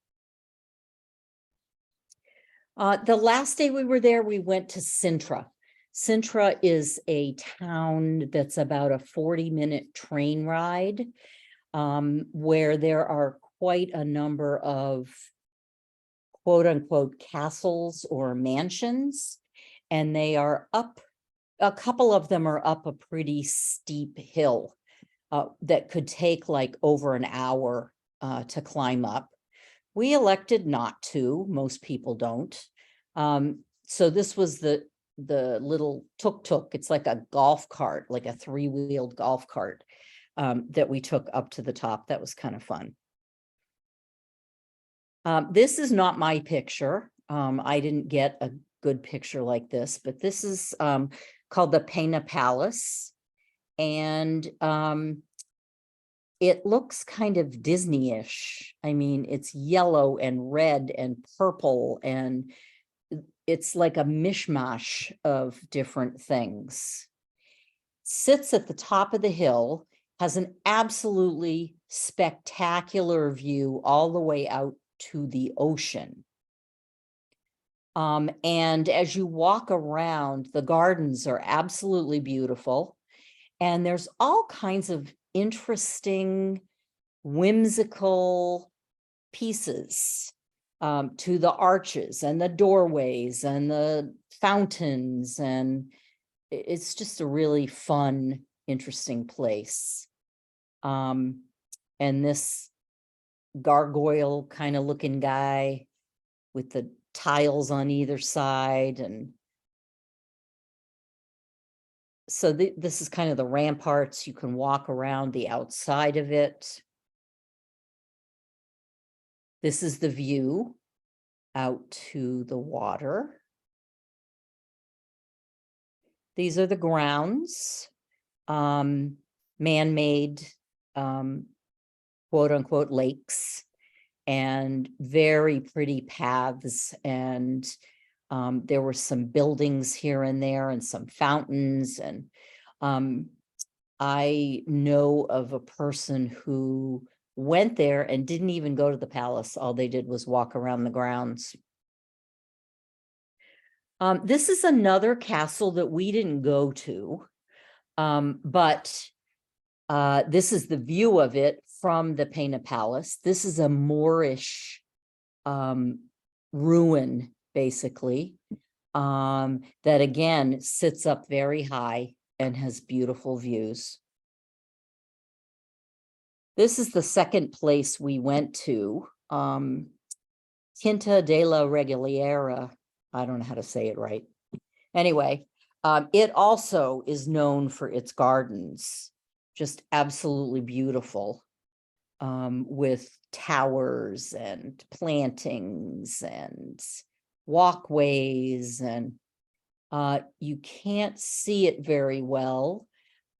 The last day we were there, we went to Sintra. Sintra is a town that's about a 40-minute train ride, where there are quite a number of quote unquote castles or mansions, and they are up, a couple of them are up a pretty steep hill that could take like over an hour to climb up. We elected not to, most people don't. So this was the little tuk-tuk. It's like a golf cart, like a three-wheeled golf cart that we took up to the top. That was kind of fun. This is not my picture. I didn't get a good picture like this, but this is called the Pena Palace. And it looks kind of Disney-ish. I mean, it's yellow and red and purple, and it's like a mishmash of different things. Sits at the top of the hill, has an absolutely spectacular view all the way out to the ocean. And as you walk around, the gardens are absolutely beautiful. And there's all kinds of interesting, whimsical pieces to the arches and the doorways and the fountains. And it's just a really fun, interesting place. And this gargoyle kind of looking guy with the tiles on either side. And so this is kind of the ramparts. You can walk around the outside of it. This is the view out to the water. These are the grounds, man-made, quote unquote, lakes, and very pretty paths. And there were some buildings here and there and some fountains. And I know of a person who went there and didn't even go to the palace. All they did was walk around the grounds. This is another castle that we didn't go to, but this is the view of it from the Pena Palace. This is a Moorish ruin, basically, that again sits up very high and has beautiful views. This is the second place we went to, Quinta de la Regulera. I don't know how to say it right. Anyway, it also is known for its gardens, just absolutely beautiful, with towers and plantings and walkways. And you can't see it very well,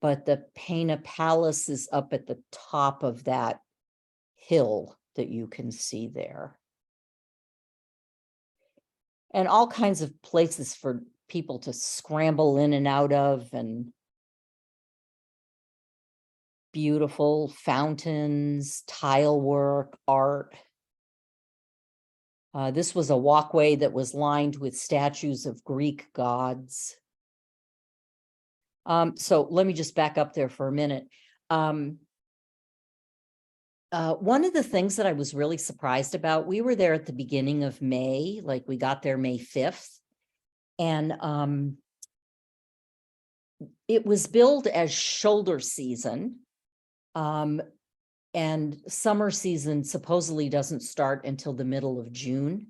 but the Pena Palace is up at the top of that hill that you can see there. And all kinds of places for people to scramble in and out of, and beautiful fountains, tile work, art. This was a walkway that was lined with statues of Greek gods. So let me just back up there for a minute. One of the things that I was really surprised about, we were there at the beginning of May, like we got there May 5th. And it was billed as shoulder season. And summer season supposedly doesn't start until the middle of June.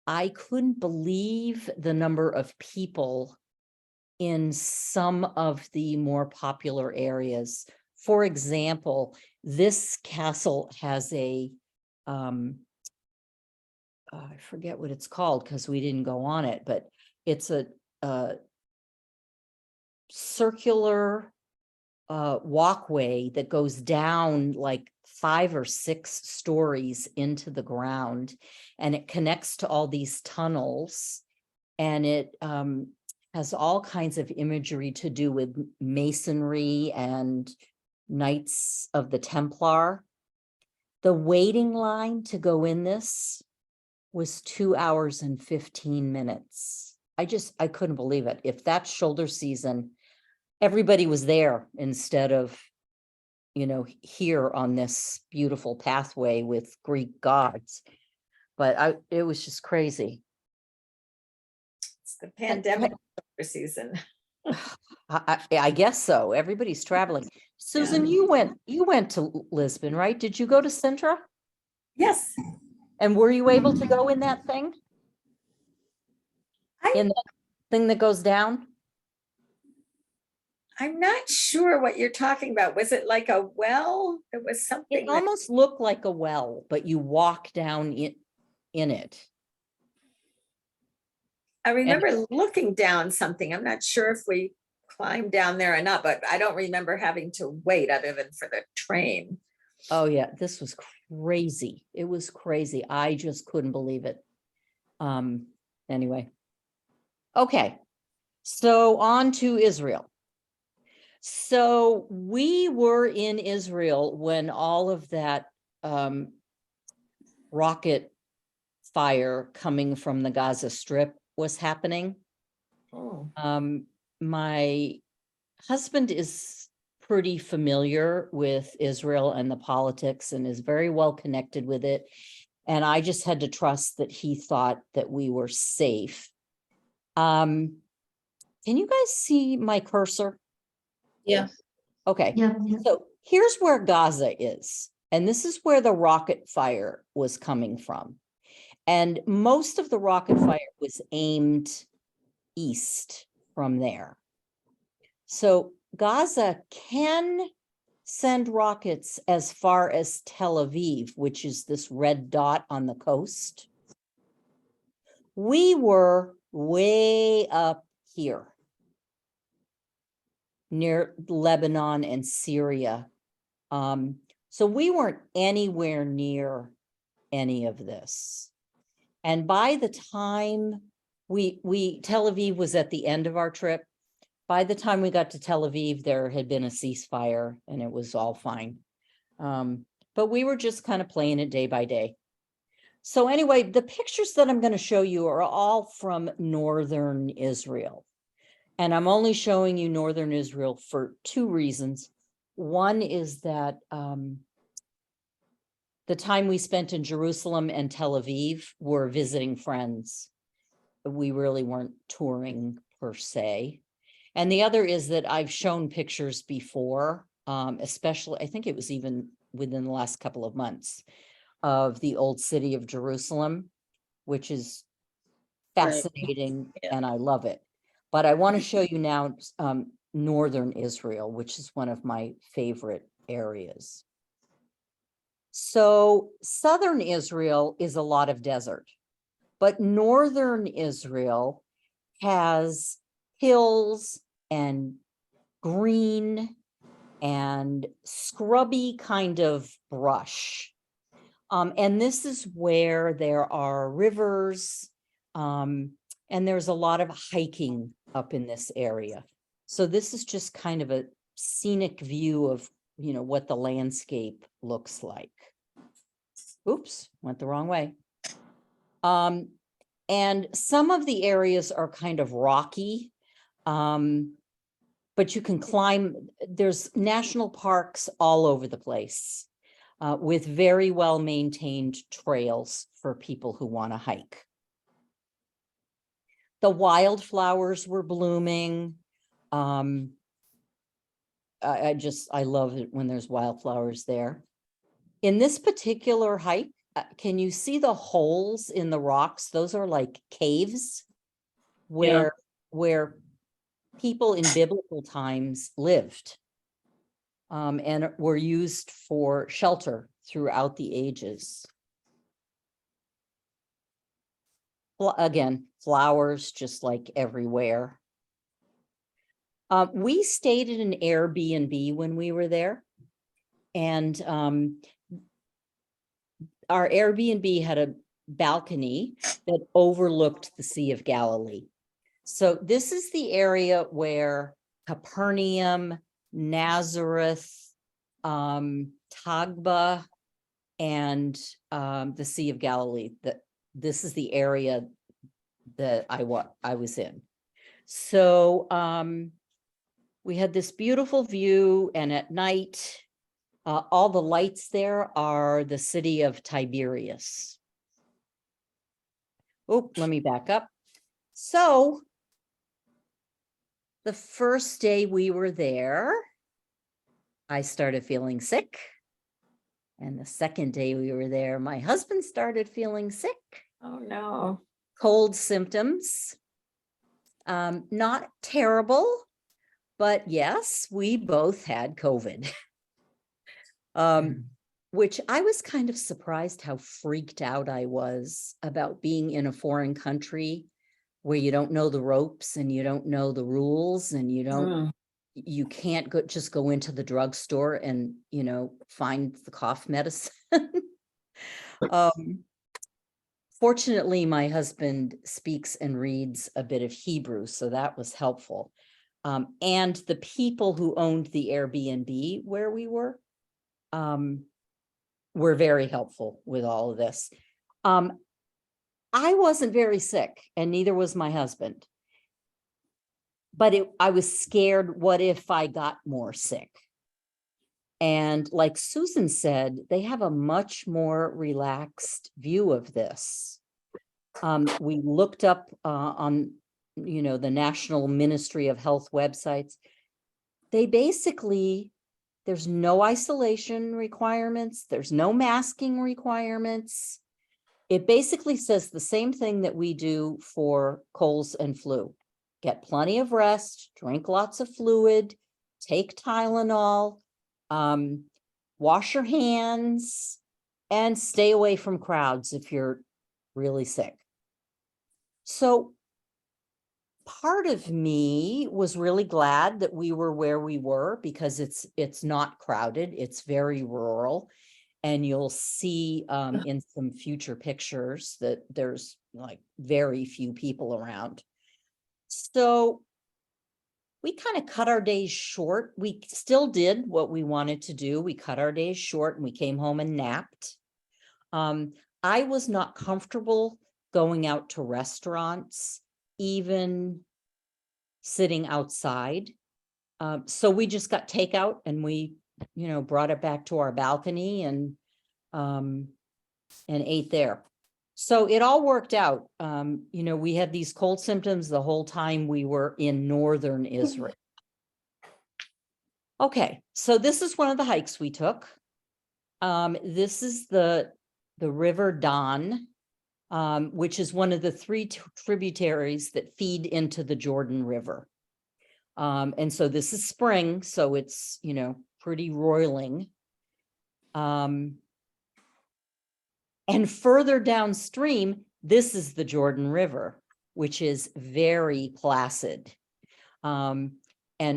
I couldn't believe the number of people in some of the more popular areas. For example, this castle has a, I forget what it's called because we didn't go on it, but it's a circular walkway that goes down like 5 or 6 stories into the ground, and it connects to all these tunnels, and it has all kinds of imagery to do with masonry and Knights of the Templar. The waiting line to go in this was 2 hours and 15 minutes. I couldn't believe it. If that's shoulder season, everybody was there instead of, you know, here on this beautiful pathway with Greek gods. But it was just crazy. It's the pandemic season. I guess so. Everybody's traveling. Susan, you went to Lisbon, right? Did you go to Sintra? Yes. And were you able to go in that thing? In the thing that goes down? I'm not sure what you're talking about. Was it like a well? It was It something that, almost looked like a well, but you walk down in it. I remember looking down something. I'm not sure if we climbed down there or not, but I don't remember having to wait other than for the train. Oh yeah, this was crazy. It was crazy. I just couldn't believe it. Anyway. Okay. So on to Israel. So we were in Israel when all of that rocket fire coming from the Gaza Strip was happening. Oh, My husband is pretty familiar with Israel and the politics and is very well connected with it. And I just had to trust that he thought that we were safe. Can you guys see my cursor? Yeah. Okay. Yeah, yeah. So here's where Gaza is. And this is where the rocket fire was coming from. And most of the rocket fire was aimed east from there. So Gaza can send rockets as far as Tel Aviv, which is this red dot on the coast. We were way up here near Lebanon and Syria. So we weren't anywhere near any of this. And by the time Tel Aviv was at the end of our trip. By the time we got to Tel Aviv, there had been a ceasefire and it was all fine. But we were just kind of playing it day by day. So anyway, the pictures that I'm going to show you are all from northern Israel. And I'm only showing you northern Israel for two reasons. One is that the time we spent in Jerusalem and Tel Aviv were visiting friends. We really weren't touring per se. And the other is that I've shown pictures before, especially, I think it was even within the last couple of months, of the old city of Jerusalem, which is fascinating and I love it. But I want to show you now northern Israel, which is one of my favorite areas. So southern Israel is a lot of desert, but northern Israel has hills and green and scrubby kind of brush. And this is where there are rivers, and there's a lot of hiking up in this area. So this is just kind of a scenic view of, you know, what the landscape looks like. Oops, went the wrong way. And some of the areas are kind of rocky, but you can climb. There's national parks all over the place with very well maintained trails for people who want to hike. The wildflowers were blooming. I love it when there's wildflowers there. In this particular hike, can you see the holes in the rocks? Those are like caves where people in biblical times lived and were used for shelter throughout the ages. Again, flowers just like everywhere. We stayed at an Airbnb when we were there, and our Airbnb had a balcony that overlooked the Sea of Galilee. So this is the area where Capernaum, Nazareth, Tagba, and the Sea of Galilee. This is the area that I was in. So we had this beautiful view, and at night, all the lights there are the city of Tiberias. Oh, let me back up. So the first day we were there, I started feeling sick. And the second day we were there, my husband started feeling sick. oh no. Cold symptoms. Not terrible, But yes, we both had COVID. Mm. Which I was kind of surprised how freaked out I was about being in a foreign country where you don't know the ropes and you don't know the rules and you can't just go into the drugstore and, find the cough medicine. Fortunately, my husband speaks and reads a bit of Hebrew, so that was helpful. And the people who owned the Airbnb where we were very helpful with all of this. I wasn't very sick, and neither was my husband. But I was scared, what if I got more sick? And like Susan said, they have a much more relaxed view of this. We looked up on, the National Ministry of Health websites. They basically, there's no isolation requirements. There's no masking requirements. It basically says the same thing that we do for colds and flu. Get plenty of rest, drink lots of fluid, take Tylenol, wash your hands, and stay away from crowds if you're really sick. So part of me was really glad that we were where we were because it's not crowded, it's very rural. And you'll see in some future pictures that there's like very few people around. So we kind of cut our days short. We still did what we wanted to do. We cut our days short and we came home and napped. I was not comfortable going out to restaurants, even sitting outside. So we just got takeout and we, brought it back to our balcony and ate there. So it all worked out. We had these cold symptoms the whole time we were in northern Israel. Okay, so this is one of the hikes we took. This is the River Don, which is one of the three tributaries that feed into the Jordan River. And so this is spring, so it's, pretty roiling. And further downstream, this is the Jordan River, which is very placid. And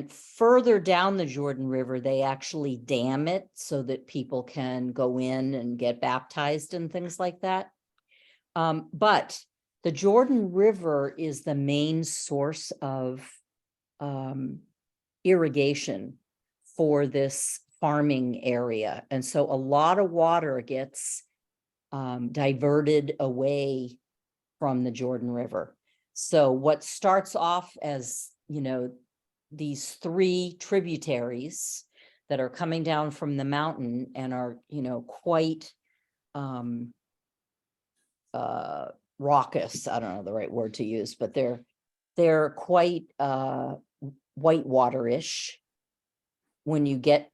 further down the Jordan River, they actually dam it so that people can go in and get baptized and things like that. But the Jordan River is the main source of irrigation for this farming area. And so a lot of water gets diverted away from the Jordan River. So what starts off as, these three tributaries that are coming down from the mountain and are, quite raucous. I don't know the right word to use, but they're quite whitewater-ish. When you get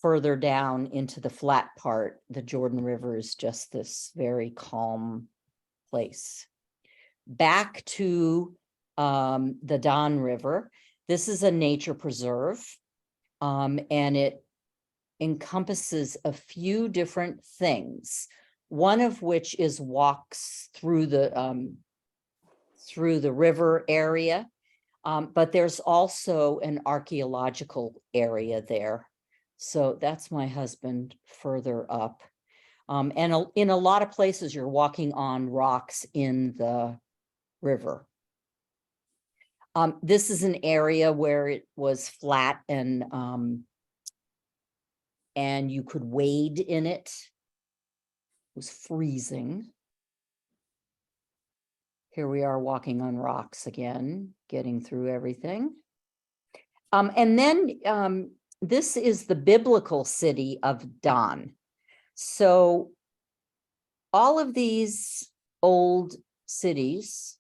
further down into the flat part, the Jordan River is just this very calm place. Back to the Don River. This is a nature preserve, and it encompasses a few different things. One of which is walks through the river area, but there's also an archaeological area there. So that's my husband further up. And in a lot of places, you're walking on rocks in the river. This is an area where it was flat and you could wade in it. It was freezing. Here we are walking on rocks again, getting through everything. And then this is the biblical city of Dan. So all of these old cities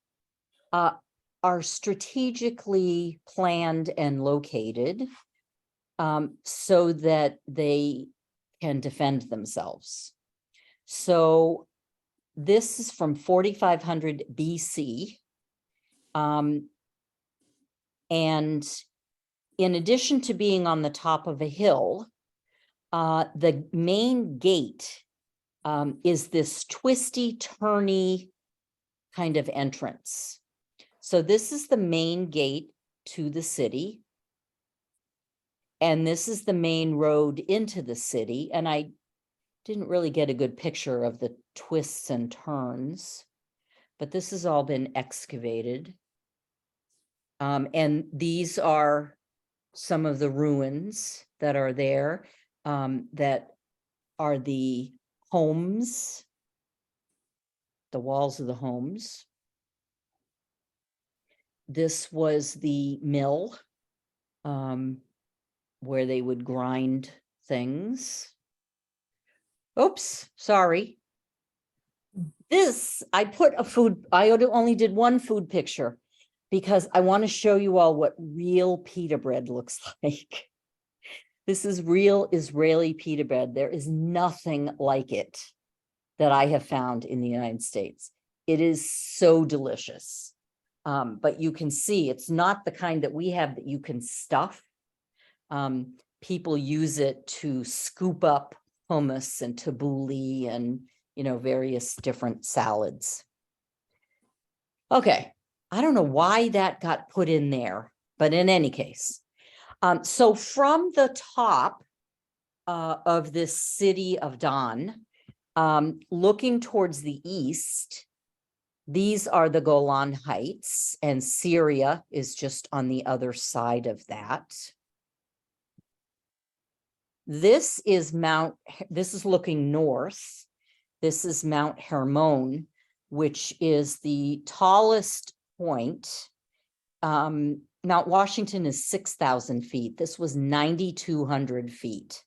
are strategically planned and located so that they can defend themselves. So this is from 4500 BC. And in addition to being on the top of a hill, the main gate is this twisty, turny kind of entrance. So this is the main gate to the city. And this is the main road into the city. And I didn't really get a good picture of the twists and turns, but this has all been excavated. And these are some of the ruins that are there, that are the homes, the walls of the homes. This was the mill, where they would grind things. Oops, sorry. This, I put a food, I only did one food picture because I want to show you all what real pita bread looks like. This is real Israeli pita bread. There is nothing like it that I have found in the United States. It is so delicious. But you can see it's not the kind that we have that you can stuff. People use it to scoop up hummus and tabbouleh and, you know, various different salads. Okay, I don't know why that got put in there, but in any case, so from the top of this city of Dan, looking towards the east, these are the Golan Heights, and Syria is just on the other side of that. This is this is looking north. This is Mount Hermon, which is the tallest point. Mount Washington is 6,000 feet. This was 9,200 feet.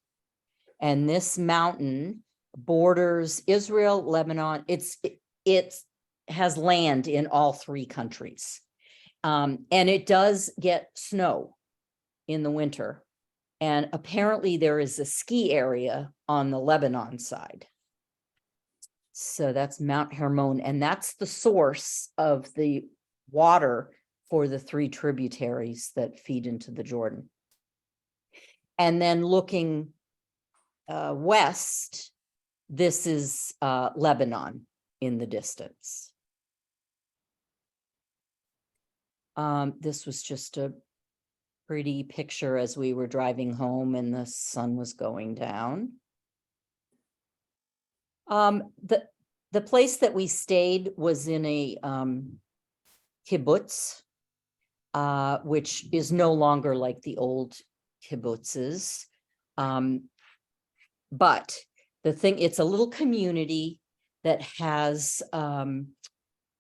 And this mountain borders Israel, Lebanon. It has land in all three countries. And it does get snow in the winter. And apparently there is a ski area on the Lebanon side. So that's Mount Hermon, and that's the source of the water for the three tributaries that feed into the Jordan. And then looking west, this is Lebanon in the distance. This was just a pretty picture as we were driving home and the sun was going down. The place that we stayed was in a kibbutz, which is no longer like the old kibbutzes. But the thing, it's a little community that has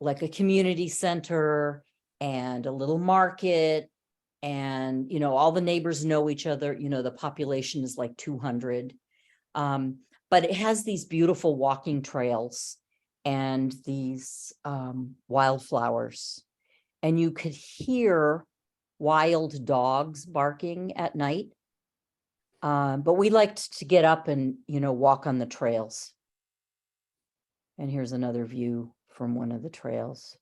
like a community center and a little market. And, you know, all the neighbors know each other. You know, the population is like 200. But it has these beautiful walking trails and these wildflowers. And you could hear wild dogs barking at night. But we liked to get up and, you know, walk on the trails. And here's another view from one of the trails.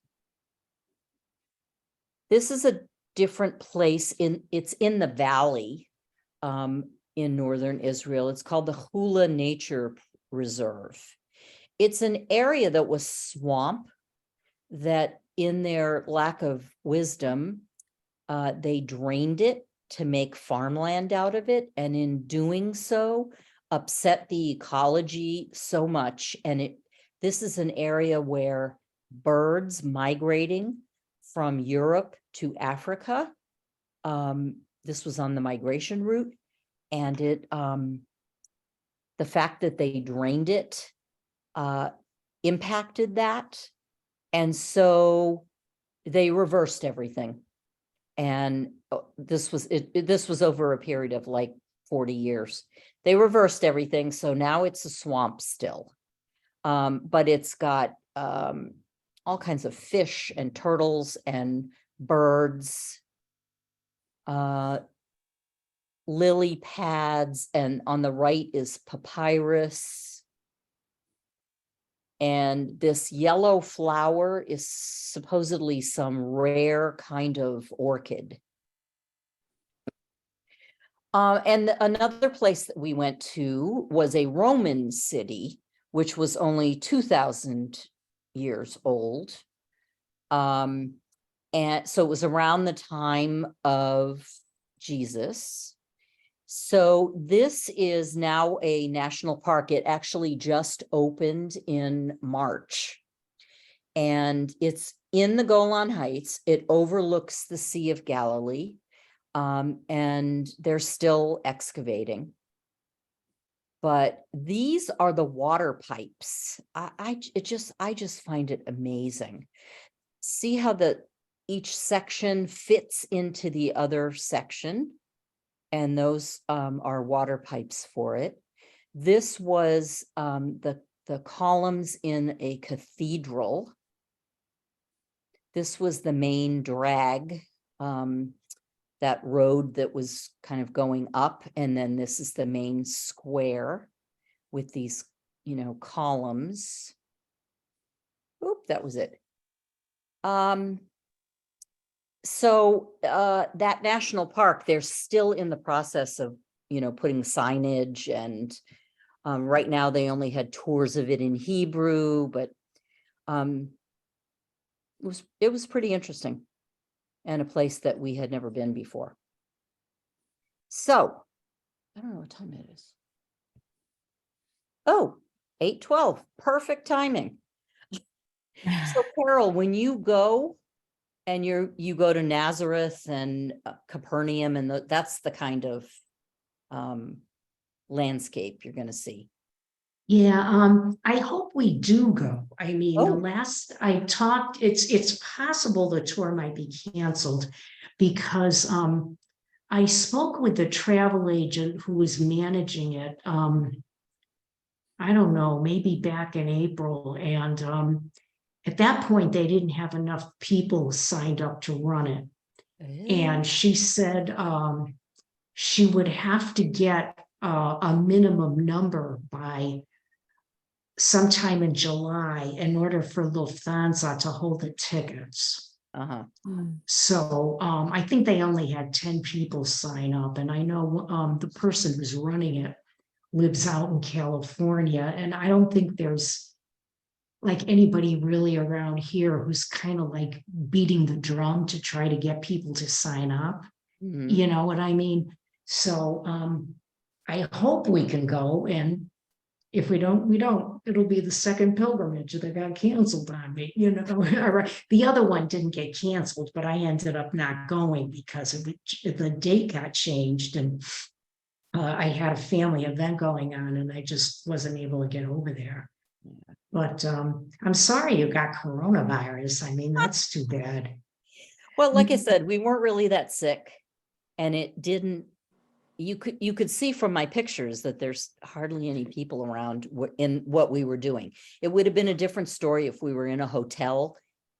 This is a different place it's in the valley in northern Israel. It's called the Hula Nature Reserve. It's an area that was swamp that in their lack of wisdom, they drained it to make farmland out of it. And in doing so, upset the ecology so much. And this is an area where birds migrating from Europe to Africa. This was on the migration route, and the fact that they drained it impacted that, and so they reversed everything. And this was over a period of like 40 years. They reversed everything, so now it's a swamp still, but it's got all kinds of fish and turtles and birds, lily pads, and on the right is papyrus. And this yellow flower is supposedly some rare kind of orchid. And another place that we went to was a Roman city, which was only 2,000 years old. And so it was around the time of Jesus. So this is now a national park. It actually just opened in March. And it's in the Golan Heights. It overlooks the Sea of Galilee. And they're still excavating. But these are the water pipes. I just find it amazing. See how each section fits into the other section, and those are water pipes for it. This was the columns in a cathedral. This was the main drag, that road that was kind of going up, and then this is the main square with these, columns. Oop, that was it. So that national park, they're still in the process of, putting signage, and right now they only had tours of it in Hebrew, but it was pretty interesting, and a place that we had never been before. So I don't know what time it is. Oh, 8:12, perfect timing. So Carol, when you go and you go to Nazareth and Capernaum, and that's the kind of landscape you're going to see. Yeah, I hope we do go. I mean, the Oh. last I talked, it's possible the tour might be canceled because I spoke with the travel agent who was managing it. I don't know, maybe back in April, and at that point they didn't have enough people signed up to run it. And she said she would have to get a minimum number by sometime in July in order for Lufthansa to hold the tickets. Uh-huh. So I think they only had 10 people sign up. And I know the person who's running it lives out in California. And I don't think there's like anybody really around here who's kind of like beating the drum to try to get people to sign up. Mhm. You know what I mean? So I hope we can go, and if we don't, we don't. It'll be the second pilgrimage that got canceled on me, The other one didn't get canceled, but I ended up not going because the date got changed, and I had a family event going on, and I just wasn't able to get over there. But I'm sorry you got coronavirus. I mean, that's too bad. Well, like I said, we weren't really that sick, and it didn't. You could see from my pictures that there's hardly any people around in what we were doing. It would have been a different story if we were in a hotel,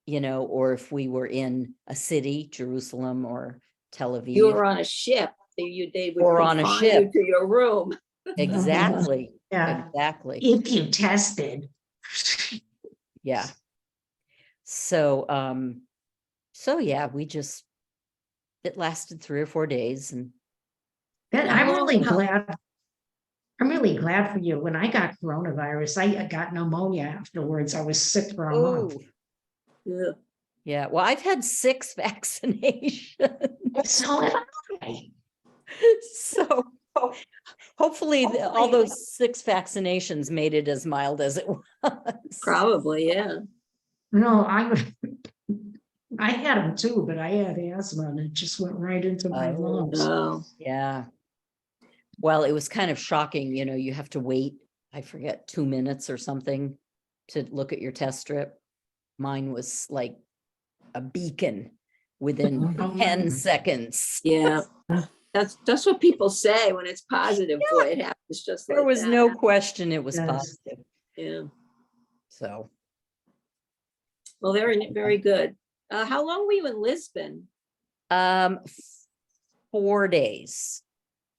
or if we were in a city, Jerusalem or Tel Aviv. You were on a ship. They would Or on a confine ship. you to your room. Exactly. Yeah. Exactly. If you tested. Yeah. So, yeah, it lasted 3 or 4 days, and Then I'm really glad. I'm really glad for you. When I got coronavirus, I got pneumonia afterwards. I was sick for a month. Yeah. Yeah. Well, I've had 6 vaccinations. So have I. So hopefully all those 6 vaccinations made it as mild as it was. Probably, yeah. No, I had them too, but I had asthma and it just went right into my lungs. Oh, Yeah. Well, it was kind of shocking, you have to wait, I forget, 2 minutes or something to look at your test strip. Mine was like a beacon within 10 seconds. yeah. That's what people say when it's positive. Boy, it happens just like There was that. no question it was Yes. positive. Yeah. So, Well, very good. How long were you in Lisbon? 4 days.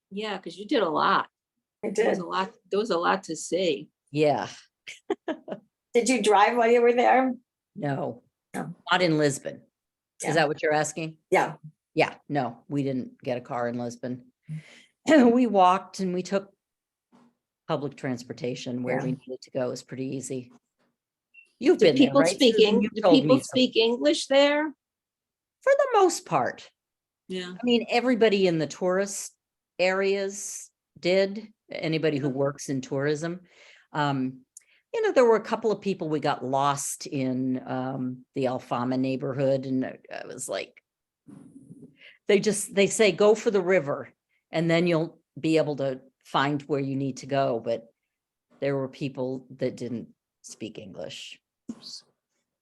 Yeah, because you did a lot. I There was did. a lot. There was a lot to see. Yeah. Did you drive while you were there? No, No. not in Lisbon. Yeah. Is that what you're asking? Yeah. Yeah, no, we didn't get a car in Lisbon. we walked and we took public transportation where Yeah. we needed to go. It was pretty easy. You've Do been there, people right? speak, Susan? You do told me people so. speak English there? For the most part. Yeah. I mean, everybody in the tourist areas did, anybody who works in tourism. There were a couple of people, we got lost in the Alfama neighborhood, and I was like, they say, go for the river, and then you'll be able to find where you need to go. But there were people that didn't speak English.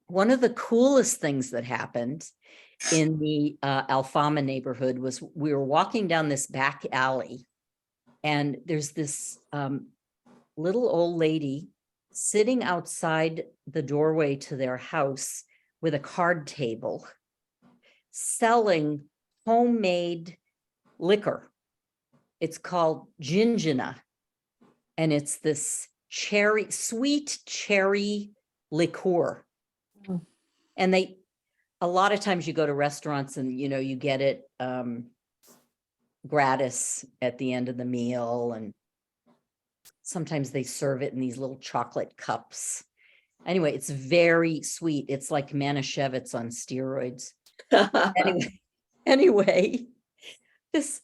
One of the coolest things that happened in the Alfama neighborhood was we were walking down this back alley, and there's this little old lady sitting outside the doorway to their house with a card table selling homemade liquor. It's called gingina, and it's this sweet cherry liqueur. And a lot of times you go to restaurants and, you get it gratis at the end of the meal. And sometimes they serve it in these little chocolate cups. Anyway, it's very sweet. It's like Manischewitz on steroids. Anyway, this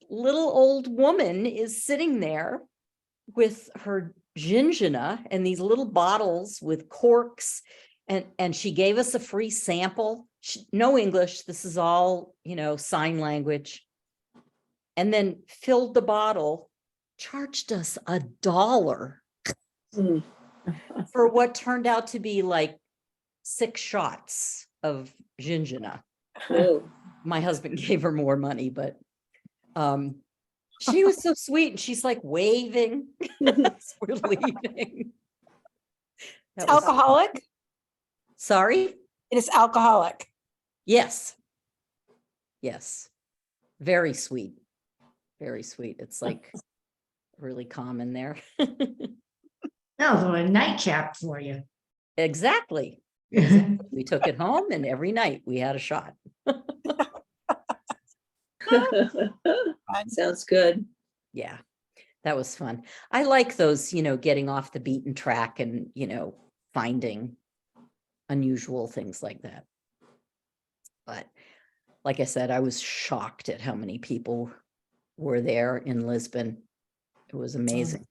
little old woman is sitting there with her gingina and these little bottles with corks. And she gave us a free sample. No English. This is all, sign language. And then filled the bottle, charged us $1 for what turned out to be like 6 shots of gingina. Oh. My husband gave her more money, but she was so sweet. And she's like waving as we're leaving. That was- Alcoholic? Sorry? It is alcoholic. Yes. Yes. Very sweet. Very sweet. It's like really common there. No, a nightcap for you. Exactly. We took it home, and every night we had a shot. Sounds good. Yeah, that was fun. I like those, getting off the beaten track and, finding unusual things like that. But like I said, I was shocked at how many people were there in Lisbon. It was amazing.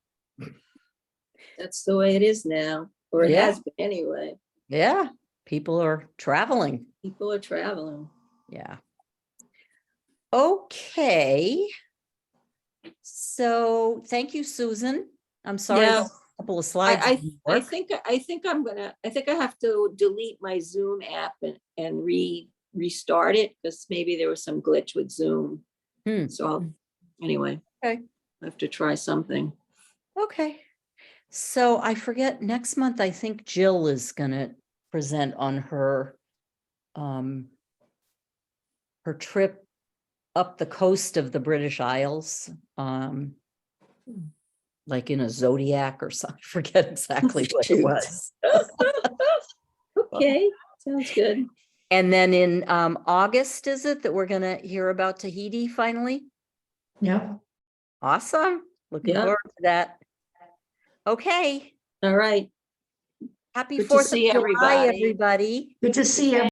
That's the way it is now, or it Yeah. has been anyway. Yeah, people are traveling. People are traveling. Yeah. Okay. So thank you, Susan. I'm sorry, Yeah. a couple of slides. I didn't work. think I have to delete my Zoom app and restart it, because maybe there was some glitch with Zoom. So anyway. Okay. I have to try something. Okay. So I forget, next month, I think Jill is gonna present on her trip up the coast of the British Isles, like in a Zodiac or something. I forget exactly what it Shoot. was. Okay, sounds good. And then in August, is it that we're gonna hear about Tahiti finally? Yep. Awesome. Looking Yeah. forward to that. Okay. All right. Happy Good to 4th of see July, everybody. everybody. Good to see you.